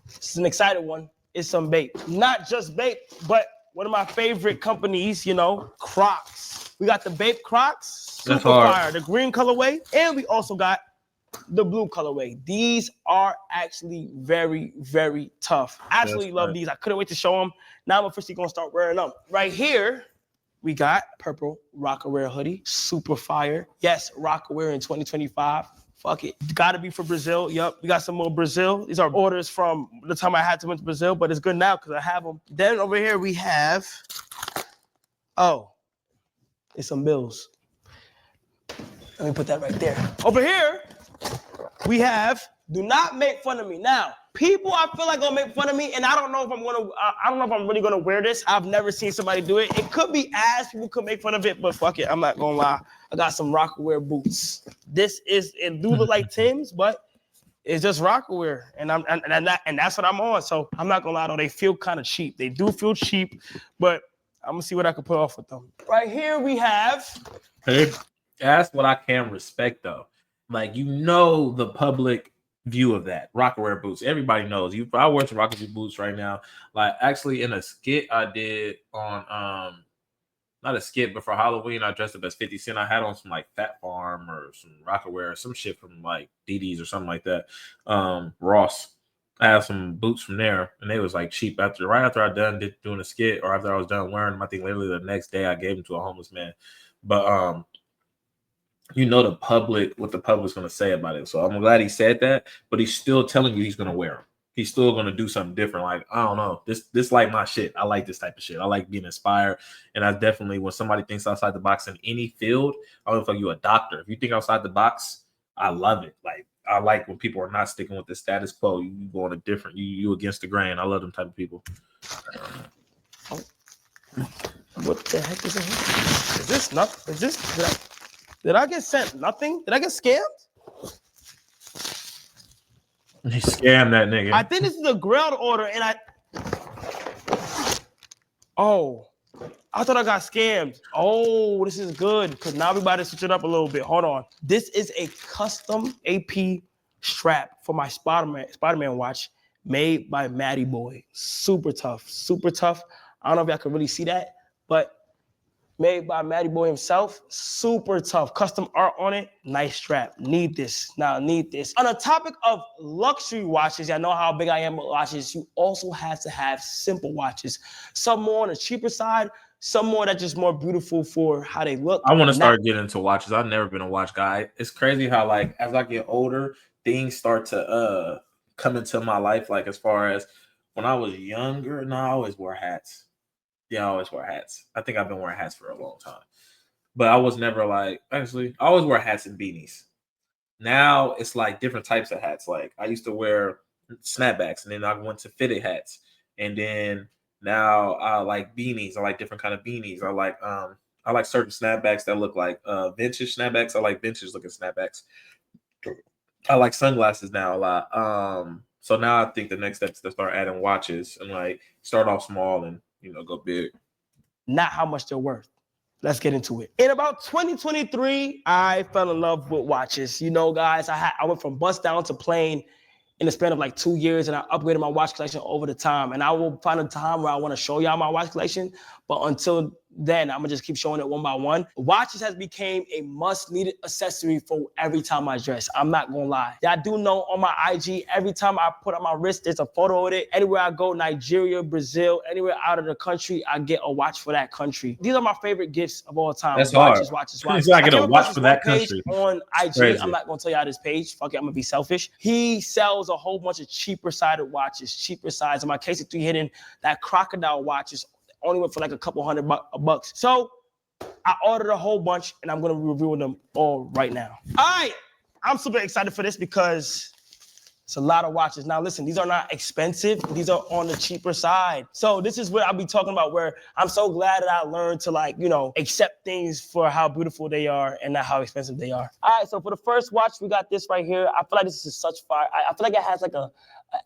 this is an exciting one, is some Bape. Not just Bape, but one of my favorite companies, you know, Crocs. We got the Bape Crocs, super fire, the green colorway, and we also got the blue colorway. These are actually very, very tough. Absolutely love these. I couldn't wait to show them. Now I'm officially gonna start wearing them. Right here, we got purple Rocawear hoodie, super fire. Yes, Rocawear in 2025. Fuck it. Gotta be for Brazil. Yup, we got some more Brazil. These are orders from the time I had to went to Brazil, but it's good now because I have them. Then over here we have, oh, it's some bills. Let me put that right there. Over here, we have, do not make fun of me. Now, people I feel like gonna make fun of me, and I don't know if I'm really gonna wear this. I've never seen somebody do it. It could be ass, people could make fun of it, but fuck it, I'm not gonna lie. I got some Rocawear boots. This is, it do look like Tim's, but it's just Rocawear, and that's what I'm on. So I'm not gonna lie though, they feel kind of cheap. They do feel cheap, but I'm gonna see what I can put off with them. Right here we have. Hey, that's what I can respect though. Like, you know, the public view of that Rocawear boots. Everybody knows. I wear some Rocawear boots right now. Like, actually, in a skit I did on not a skit, but for Halloween, I dressed up as 50 Cent. I had on some like Fat Farm or some Rocawear or some shit from like DD's or something like that. Ross. I have some boots from there, and they was like cheap. Right after I done doing a skit, or after I was done wearing them, I think literally the next day I gave them to a homeless man. But you know what the public's going to say about it. So I'm glad he said that, but he's still telling you he's going to wear them. He's still going to do something different. Like, I don't know, this like my shit. I like this type of shit. I like being inspired. And I definitely, when somebody thinks outside the box in any field, I don't know if you're a doctor. If you think outside the box, I love it. Like, I like when people are not sticking with the status quo. You go on a different, you against the grain. I love them type of people. What the heck is it? Is this nothing? Is this, did I get sent nothing? Did I get scammed? He scammed that nigga. I think this is a grilled order, and I thought I got scammed. Oh, this is good, because now we about to switch it up a little bit. Hold on. This is a custom AP strap for my Spider-Man watch made by Matty Boy. Super tough, super tough. I don't know if y'all can really see that, but Made by Matty Boy himself. Super tough. Custom art on it. Nice strap. Need this. Now, need this. On the topic of luxury watches, y'all know how big I am with watches. You also have to have simple watches. Some more on the cheaper side. Some more that just more beautiful for how they look. I want to start getting into watches. I've never been a watch guy. It's crazy how, like, as I get older, things start to come into my life. Like, as far as when I was younger, I always wore hats. Yeah, I always wear hats. I think I've been wearing hats for a long time. But I was never like, actually, I always wear hats and beanies. Now it's like different types of hats. Like I used to wear snapbacks and then I went to fitted hats. And then now I like beanies. I like different kind of beanies. I like certain snapbacks that look like vintage snapbacks. I like vintage looking snapbacks. I like sunglasses now a lot. So now I think the next step is to start adding watches and like start off small and go big. Not how much they're worth. Let's get into it. In about 2023, I fell in love with watches. Guys, I went from bust down to plain in the span of like 2 years, and I upgraded my watch collection over the time. And I will find a time where I want to show y'all my watch collection, but until then, I'm gonna just keep showing it one by one. Watches has become a must-needed accessory for every time I dress. I'm not gonna lie. Y'all do know on my IG, every time I put on my wrist, there's a photo of it. Anywhere I go, Nigeria, Brazil, anywhere out of the country, I get a watch for that country. These are my favorite gifts of all time. That's watches, hard. watches. I get a watch for that country on IG. Crazy. I'm not gonna tell y'all this page. Fuck it, I'm gonna be selfish. He sells a whole bunch of cheaper sided watches, cheaper sides. And my KC3 Hidden, that crocodile watches only went for like a couple $100. So I ordered a whole bunch and I'm gonna review them all right now. All right, I'm super excited for this because it's a lot of watches. Now listen, these are not expensive. These are on the cheaper side. So this is what I'll be talking about, where I'm so glad that I learned to accept things for how beautiful they are and not how expensive they are. All right, so for the first watch, we got this right here. I feel like this is such fire. I feel like it has like a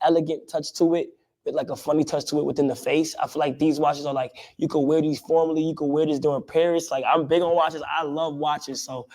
elegant touch to it, with like a funny touch to it within the face. I feel like these watches are like, you could wear these formally, you could wear this during Paris. Like I'm big on watches, I love watches. So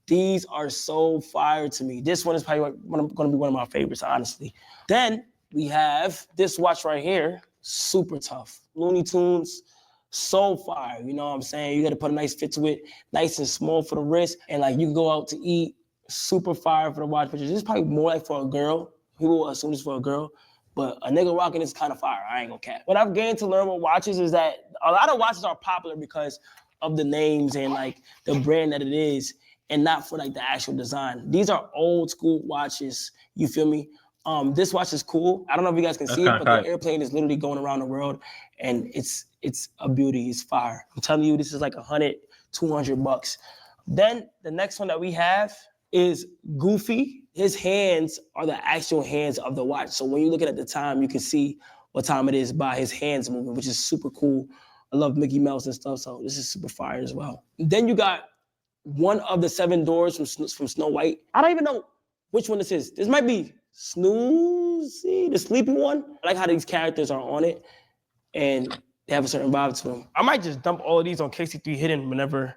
these are so fire to me. This one is probably gonna be one of my favorites, honestly. Then we have this watch right here, super tough. Looney Tunes, so fire, you know what I'm saying? You gotta put a nice fit to it, nice and small for the wrist, and like you can go out to eat, super fire for the watch. But this is probably more like for a girl. People will assume it's for a girl. But a nigga rocking is kind of fire. I ain't gonna cap. What I've gained to learn with watches is that a lot of watches are popular because of the names and like the brand that it is, and not for like the actual design. These are old school watches. You feel me? This watch is cool. I don't know if you guys can see it, but the airplane is literally going around the world, and it's a beauty. It's fire. I'm telling you, this is like $100, $200. Then the next one that we have is Goofy. His hands are the actual hands of the watch. So when you look at the time, you can see what time it is by his hands moving, which is super cool. I love Mickey Mouse and stuff, so this is super fire as well. Then you got one of the 7 doors from Snow White. I don't even know which one this is. This might be Snoozy, the sleepy one. I like how these characters are on it, and they have a certain vibe to them. I might just dump all of these on KC3 Hidden whenever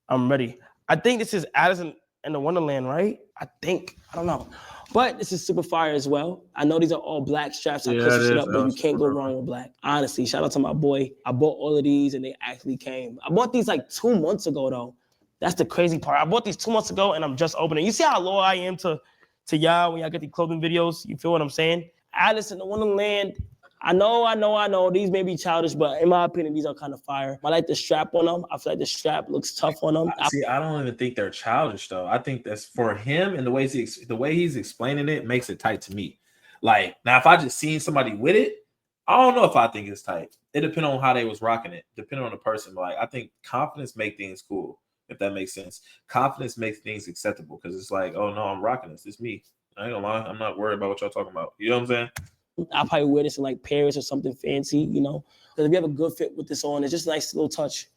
I'm ready. I think this is Addison in the Wonderland, right? I don't know. But this is super fire as well. I know these are all black straps. I cut shit up, but you can't go wrong with black. Honestly, shout out to my boy. I bought all of these and they actually came. I bought these like 2 months ago though. That's the crazy part. I bought these 2 months ago and I'm just opening. You see how loyal I am to y'all when y'all get these clothing videos? You feel what I'm saying? Alice in the Wonderland. I know. These may be childish, but in my opinion, these are kind of fire. I like the strap on them. I feel like the strap looks tough on them. See, I don't even think they're childish though. I think that's for him, and the way he's explaining it makes it tight to me. Like now, if I just seen somebody with it, I don't know if I think it's tight. It depends on how they was rocking it, depending on the person. But like I think confidence make things cool, if that makes sense. Confidence makes things acceptable because it's like, oh no, I'm rocking this. It's me. I ain't gonna lie, I'm not worried about what y'all talking about. You know what I'm saying? I'll probably wear this in like Paris or something fancy, you know? Because if you have a good fit with this on, it's just a nice little touch.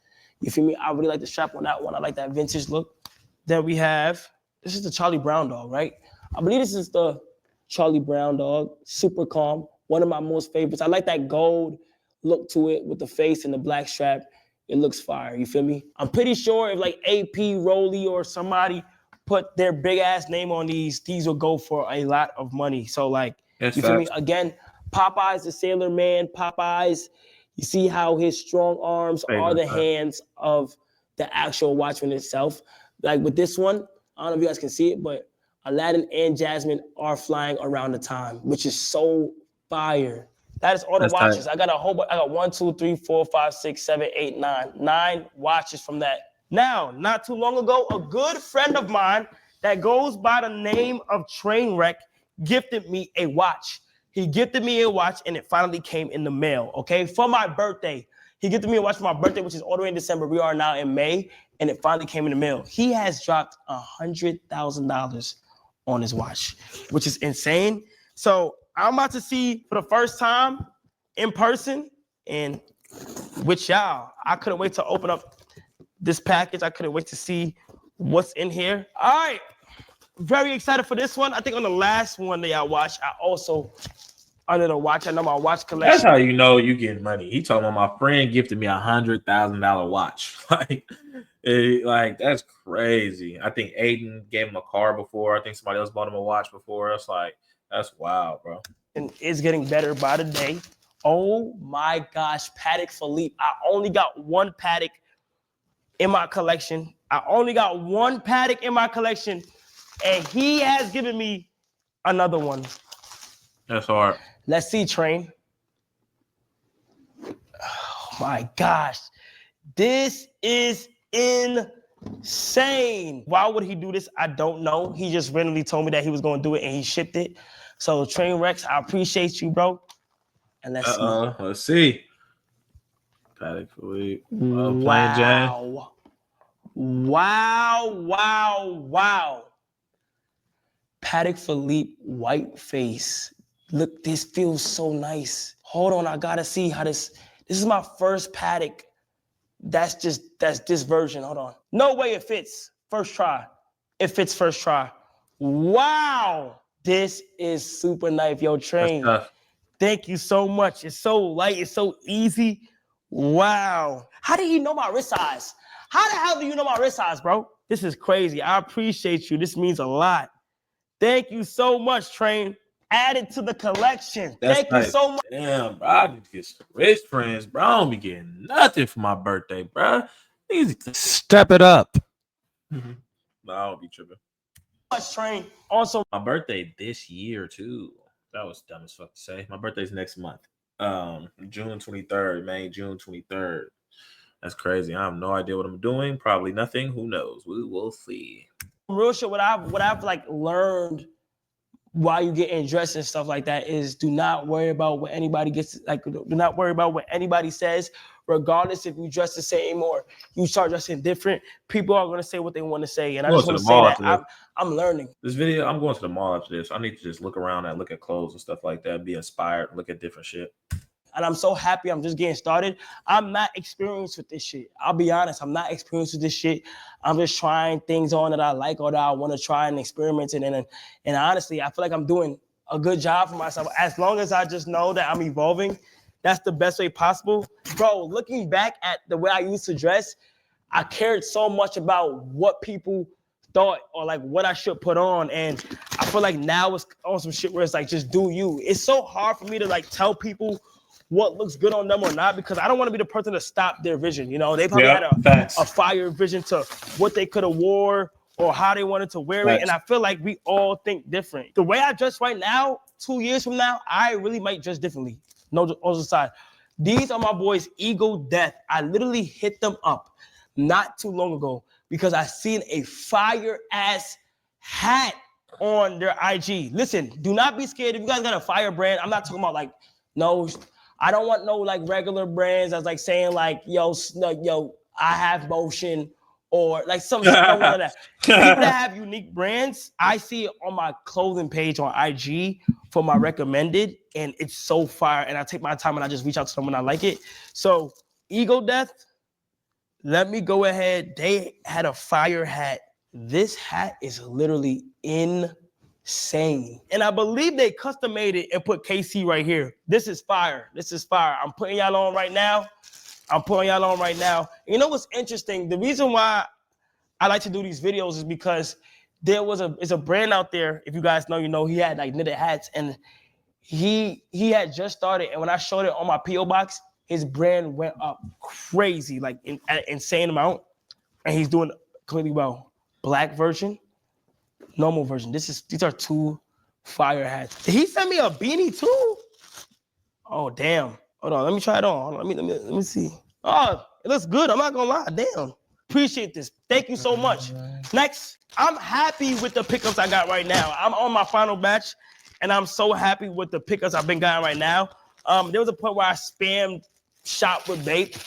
You feel me? I really like the strap on that one. I like that vintage look. Then we have, this is the Charlie Brown dog, right? I believe this is the Charlie Brown dog, super calm. One of my most favorites. I like that gold look to it with the face and the black strap. It looks fire, you feel me? I'm pretty sure if like AP, Rolly, or somebody put their big ass name on these will go for a lot of money. So like, you feel me? Again, Popeye's the Sailor Man. Popeyes, you see how his strong arms are the hands of the actual watch in itself. Like with this one, I don't know if you guys can see it, but Aladdin and Jasmine are flying around the time, which is so fire. That is all the watches. Tight. I got a whole bunch. I got 1, 2, 3, 4, 5, 6, 7, 8, 9. 9 watches from that. Now, not too long ago, a good friend of mine that goes by the name of Trainwreck gifted me a watch. He gifted me a watch, and it finally came in the mail, okay, for my birthday. He gifted me a watch for my birthday, which is all the way in December. We are now in May, and it finally came in the mail. He has dropped $100,000 on his watch, which is insane. So I'm about to see for the first time in person and with y'all. I couldn't wait to open up this package. I couldn't wait to see what's in here. All right, very excited for this one. I think on the last one that y'all watched, I also under the watch. I know my watch collection. That's how you know you getting money. He told me my friend gifted me $100,000 watch. Like that's crazy. I think Aiden gave him a car before. I think somebody else bought him a watch before. It's like that's wild, bro. And it's getting better by the day. Oh my gosh, Patek Philippe. I only got one Patek in my collection. And he has given me another one. That's hard. Let's see, Train. Oh my gosh. This is insane. Why would he do this? I don't know. He just randomly told me that he was going to do it and he shipped it. So Trainwreck, I appreciate you, bro. And let's see. Let's see. Patek Philippe. Wow. Wow. Patek Philippe white face. Look, this feels so nice. Hold on, I gotta see how this is my first Patek. That's this version. Hold on. No way it fits. First try. It fits first try. Wow. This is super nice, yo, Train. Thank you so much. It's so light. It's so easy. Wow. How do you know my wrist size? How the hell do you know my wrist size, bro? This is crazy. I appreciate you. This means a lot. Thank you so much, Train. Added to the collection. Thank you so much. Damn, bro. I need to get some wrist friends, bro. I don't be getting nothing for my birthday, bro. Step it up. No, I don't be tripping. Train. Also, my birthday this year too. That was dumb as fuck to say. My birthday's next month. June 23rd, May, June 23rd. That's crazy. I have no idea what I'm doing. Probably nothing. Who knows? We will see. Real shit. What I've like learned while you getting dressed and stuff like that is do not worry about what anybody gets. Like, do not worry about what anybody says. Regardless if you dress the same or you start dressing different, people are going to say what they want to say. And I just want to say that I'm learning. This video, I'm going to the mall after this. I need to just look around and look at clothes and stuff like that, be inspired, look at different shit. And I'm so happy I'm just getting started. I'm not experienced with this shit. I'll be honest, I'm not experienced with this shit. I'm just trying things on that I like or that I want to try and experiment in. And honestly, I feel like I'm doing a good job for myself. As long as I just know that I'm evolving, that's the best way possible. Bro, looking back at the way I used to dress, I cared so much about what people thought or like what I should put on. And I feel like now it's on some shit where it's like, just do you. It's so hard for me to like tell people what looks good on them or not, because I don't want to be the person to stop their vision. You know, they probably had a fire vision to what they could have wore or how they wanted to wear it. And I feel like we all think different. The way I dress right now, 2 years from now, I really might dress differently. No, on the side. These are my boys, Eagle Death. I literally hit them up not too long ago because I seen a fire ass hat on their IG. Listen, do not be scared. If you guys got a fire brand, I'm not talking about like, no, I don't want no like regular brands that's like saying like, yo, I have motion or like some shit. I don't want that. People that have unique brands, I see it on my clothing page on IG for my recommended, and it's so fire. And I take my time and I just reach out to them when I like it. So Eagle Death, let me go ahead. They had a fire hat. This hat is literally insane. And I believe they custom made it and put KC right here. This is fire. This is fire. I'm putting y'all on right now. You know what's interesting? The reason why I like to do these videos is because there's a brand out there. If you guys know, you know, he had like knitted hats and he had just started. And when I showed it on my PO box, his brand went up crazy, like an insane amount. and he's doing completely well. Black version, normal version. These are two fire hats. Did he send me a beanie too? Oh damn. Hold on, let me try it on. Hold on, let me see. Oh, it looks good. I'm not gonna lie. Damn. Appreciate this. Thank you so much. Next, I'm happy with the pickups I got right now. I'm on my final batch, and I'm so happy with the pickups I've been getting right now. There was a point where I spammed shop with vape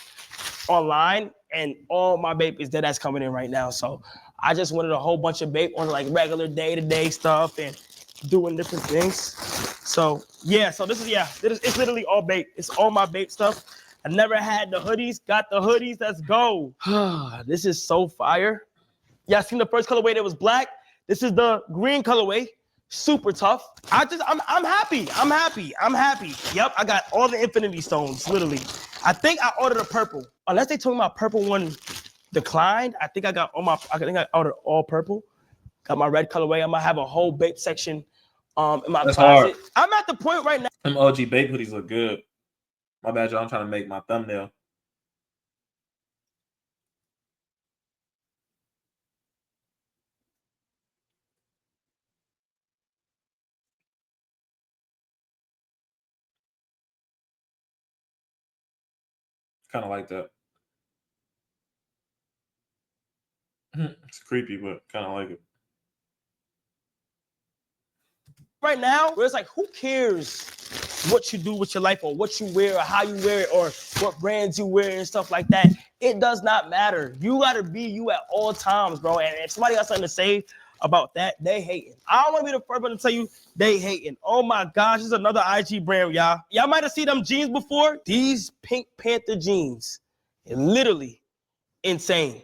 online, and all my vape is dead ass coming in right now. So I just wanted a whole bunch of vape on like regular day-to-day stuff and doing different things. So yeah, so it's literally all vape. It's all my vape stuff. I never had the hoodies, got the hoodies, let's go. This is so fire. Yeah, I seen the first colorway that was black. This is the green colorway, super tough. I'm happy. Yep, I got all the infinity stones, literally. I think I ordered a purple. Unless they told me my purple one declined, I think I ordered all purple. Got my red colorway. I'm gonna have a whole vape section in my That's closet. hard. I'm at the point right now. Them OG vape hoodies look good. My bad, y'all. I'm trying to make my thumbnail. Kind of like that. It's creepy, but kind of like it. Right now, where it's like, who cares what you do with your life or what you wear or how you wear it or what brands you wear and stuff like that? It does not matter. You gotta be you at all times, bro. And if somebody got something to say about that, they hating. I don't want to be the first one to tell you they hating. Oh my gosh, this is another IG brand, y'all. Y'all might have seen them jeans before. These Pink Panther jeans, literally insane.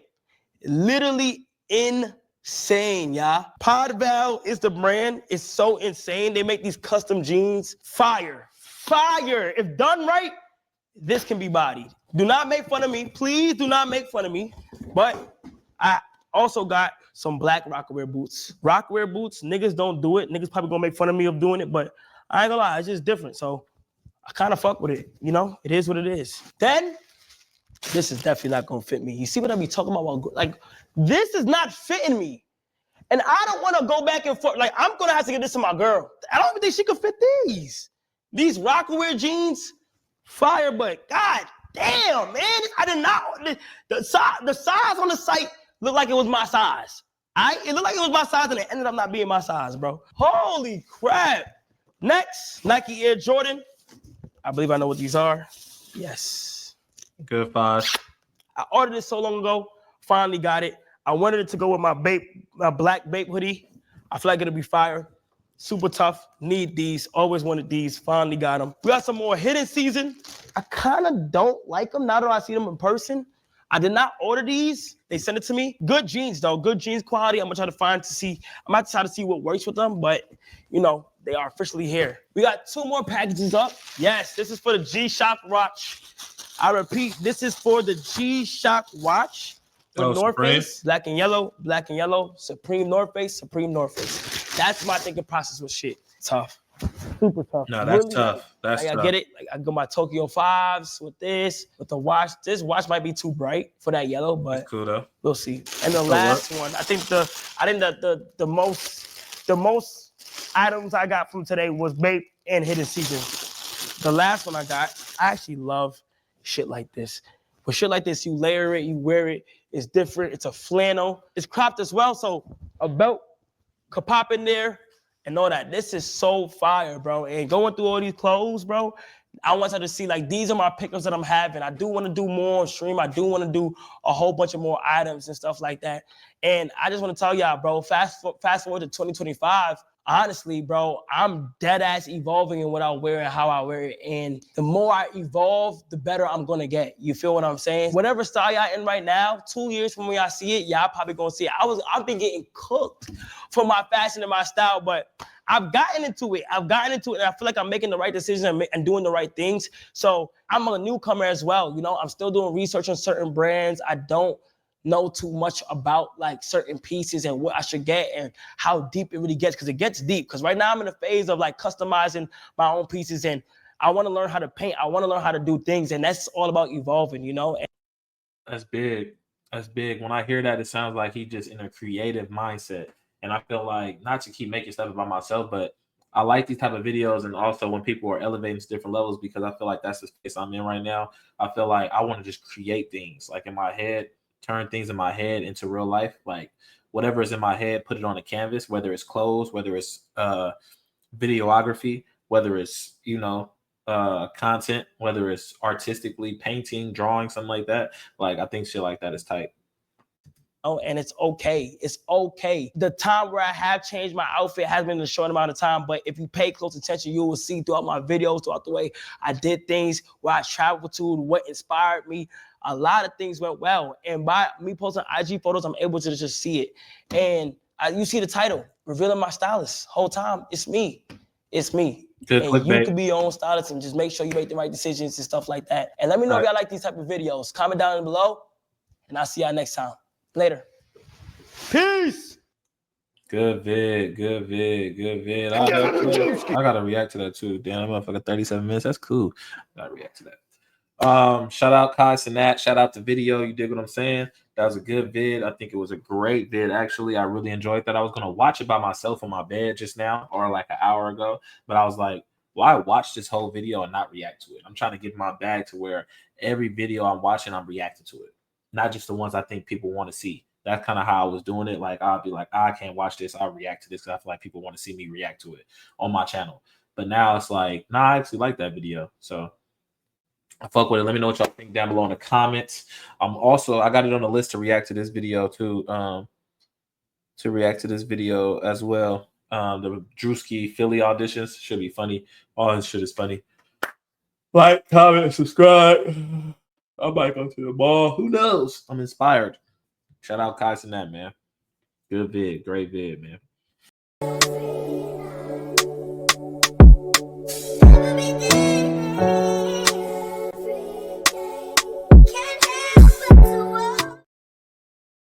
Literally insane, y'all. Podval is the brand. It's so insane. They make these custom jeans. Fire. If done right, this can be bodied. Do not make fun of me. Please do not make fun of me. But I also got some black Rockaware boots. Rockaware boots, niggas don't do it. Niggas probably gonna make fun of me of doing it, but I ain't gonna lie, it's just different. So I kind of fuck with it. You know, it is what it is. Then, this is definitely not gonna fit me. You see what I be talking about? Like, this is not fitting me. And I don't wanna go back and forth. Like, I'm gonna have to get this to my girl. I don't even think she could fit these. These Rockaware jeans, fire, but god damn, man. I did not, the size on the site looked like it was my size. It looked like it was my size and it ended up not being my size, bro. Holy crap. Next, Nike Air Jordan. I believe I know what these are. Yes. Good find. I ordered it so long ago, finally got it. I wanted it to go with my black vape hoodie. I feel like it'll be fire. Super tough, need these, always wanted these, finally got them. We got some more hidden season. I kind of don't like them now that I see them in person. I did not order these. They sent it to me. Good jeans though, good jeans quality. I'm gonna try to see what works with them, but you know, they are officially here. We got 2 more packages up. Yes, this is for the G-Shock watch. I repeat, this is for the G-Shock watch. With North Face, black and yellow, Supreme North Face. That's my thinking process with shit. Tough. Super tough. No, that's really tough. That's like, tough. I get it. Like I got my Tokyo 5s with this, with the watch. This watch might be too bright for that yellow, but it's cool though. We'll see. And the last one, I think the most items I got from today was vape and hidden season. The last one I got, I actually love shit like this. With shit like this, you layer it, you wear it. It's different. It's a flannel. It's cropped as well, so a belt could pop in there and all that. This is so fire, bro. And going through all these clothes, bro, I want y'all to see, like, these are my pickups that I'm having. I do want to do more on stream. I do want to do a whole bunch of more items and stuff like that. And I just want to tell y'all, bro, fast forward to 2025, honestly, bro, I'm dead ass evolving in what I wear and how I wear it. And the more I evolve, the better I'm gonna get. You feel what I'm saying? Whatever style y'all in right now, 2 years from when y'all see it, y'all probably gonna see it. I've been getting cooked for my fashion and my style, but I've gotten into it. And I feel like I'm making the right decisions and doing the right things. So I'm a newcomer as well. You know, I'm still doing research on certain brands. I don't know too much about like certain pieces and what I should get and how deep it really gets, because it gets deep. Because right now I'm in a phase of like customizing my own pieces, and I want to learn how to paint. I want to learn how to do things, and that's all about evolving, you know. That's big. That's big. When I hear that, it sounds like he's just in a creative mindset. And I feel like, not to keep making stuff about myself, but I like these type of videos, and also when people are elevating to different levels, because I feel like that's the space I'm in right now. I feel like I want to just create things like in my head, turn things in my head into real life. Like whatever is in my head, put it on a canvas, whether it's clothes, whether it's videography, whether it's, content, whether it's artistically painting, drawing, something like that. Like I think shit like that is tight. Oh, and it's okay. It's okay. The time where I have changed my outfit has been a short amount of time, but if you pay close attention, you will see throughout my videos, throughout the way I did things, where I traveled to, what inspired me. A lot of things went well. And by me posting IG photos, I'm able to just see it. And you see the title, Revealing My Stylist. Whole time, it's me. It's me. Good and clickbait. You can be your own stylist and just make sure you make the right decisions and stuff like that. And let me know if y'all like these type of videos. Comment down below, and I'll see y'all next time. Later. Peace. Good vid. I gotta react to that too. Damn, that motherfucker 37 minutes. That's cool. Gotta react to that. Shout out Kai Cenat. Shout out the video. You dig what I'm saying? That was a good vid. I think it was a great vid. Actually, I really enjoyed that. I was gonna watch it by myself on my bed just now, or like an hour ago, but I was like, why watch this whole video and not react to it? I'm trying to get my bag to where every video I'm watching, I'm reacting to it, not just the ones I think people want to see. That's kind of how I was doing it. Like I'll be like, I can't watch this. I'll react to this because I feel like people want to see me react to it on my channel. But now it's like, nah, I actually like that video. So I fuck with it. Let me know what y'all think down below in the comments. I got it on the list to react to this video too. To react to this video as well. The Drewski Philly auditions should be funny. All this shit is funny. Like, comment, subscribe. I might go to the mall. Who knows? I'm inspired. Shout out Kai Cenat, man. Good vid. Great vid, man.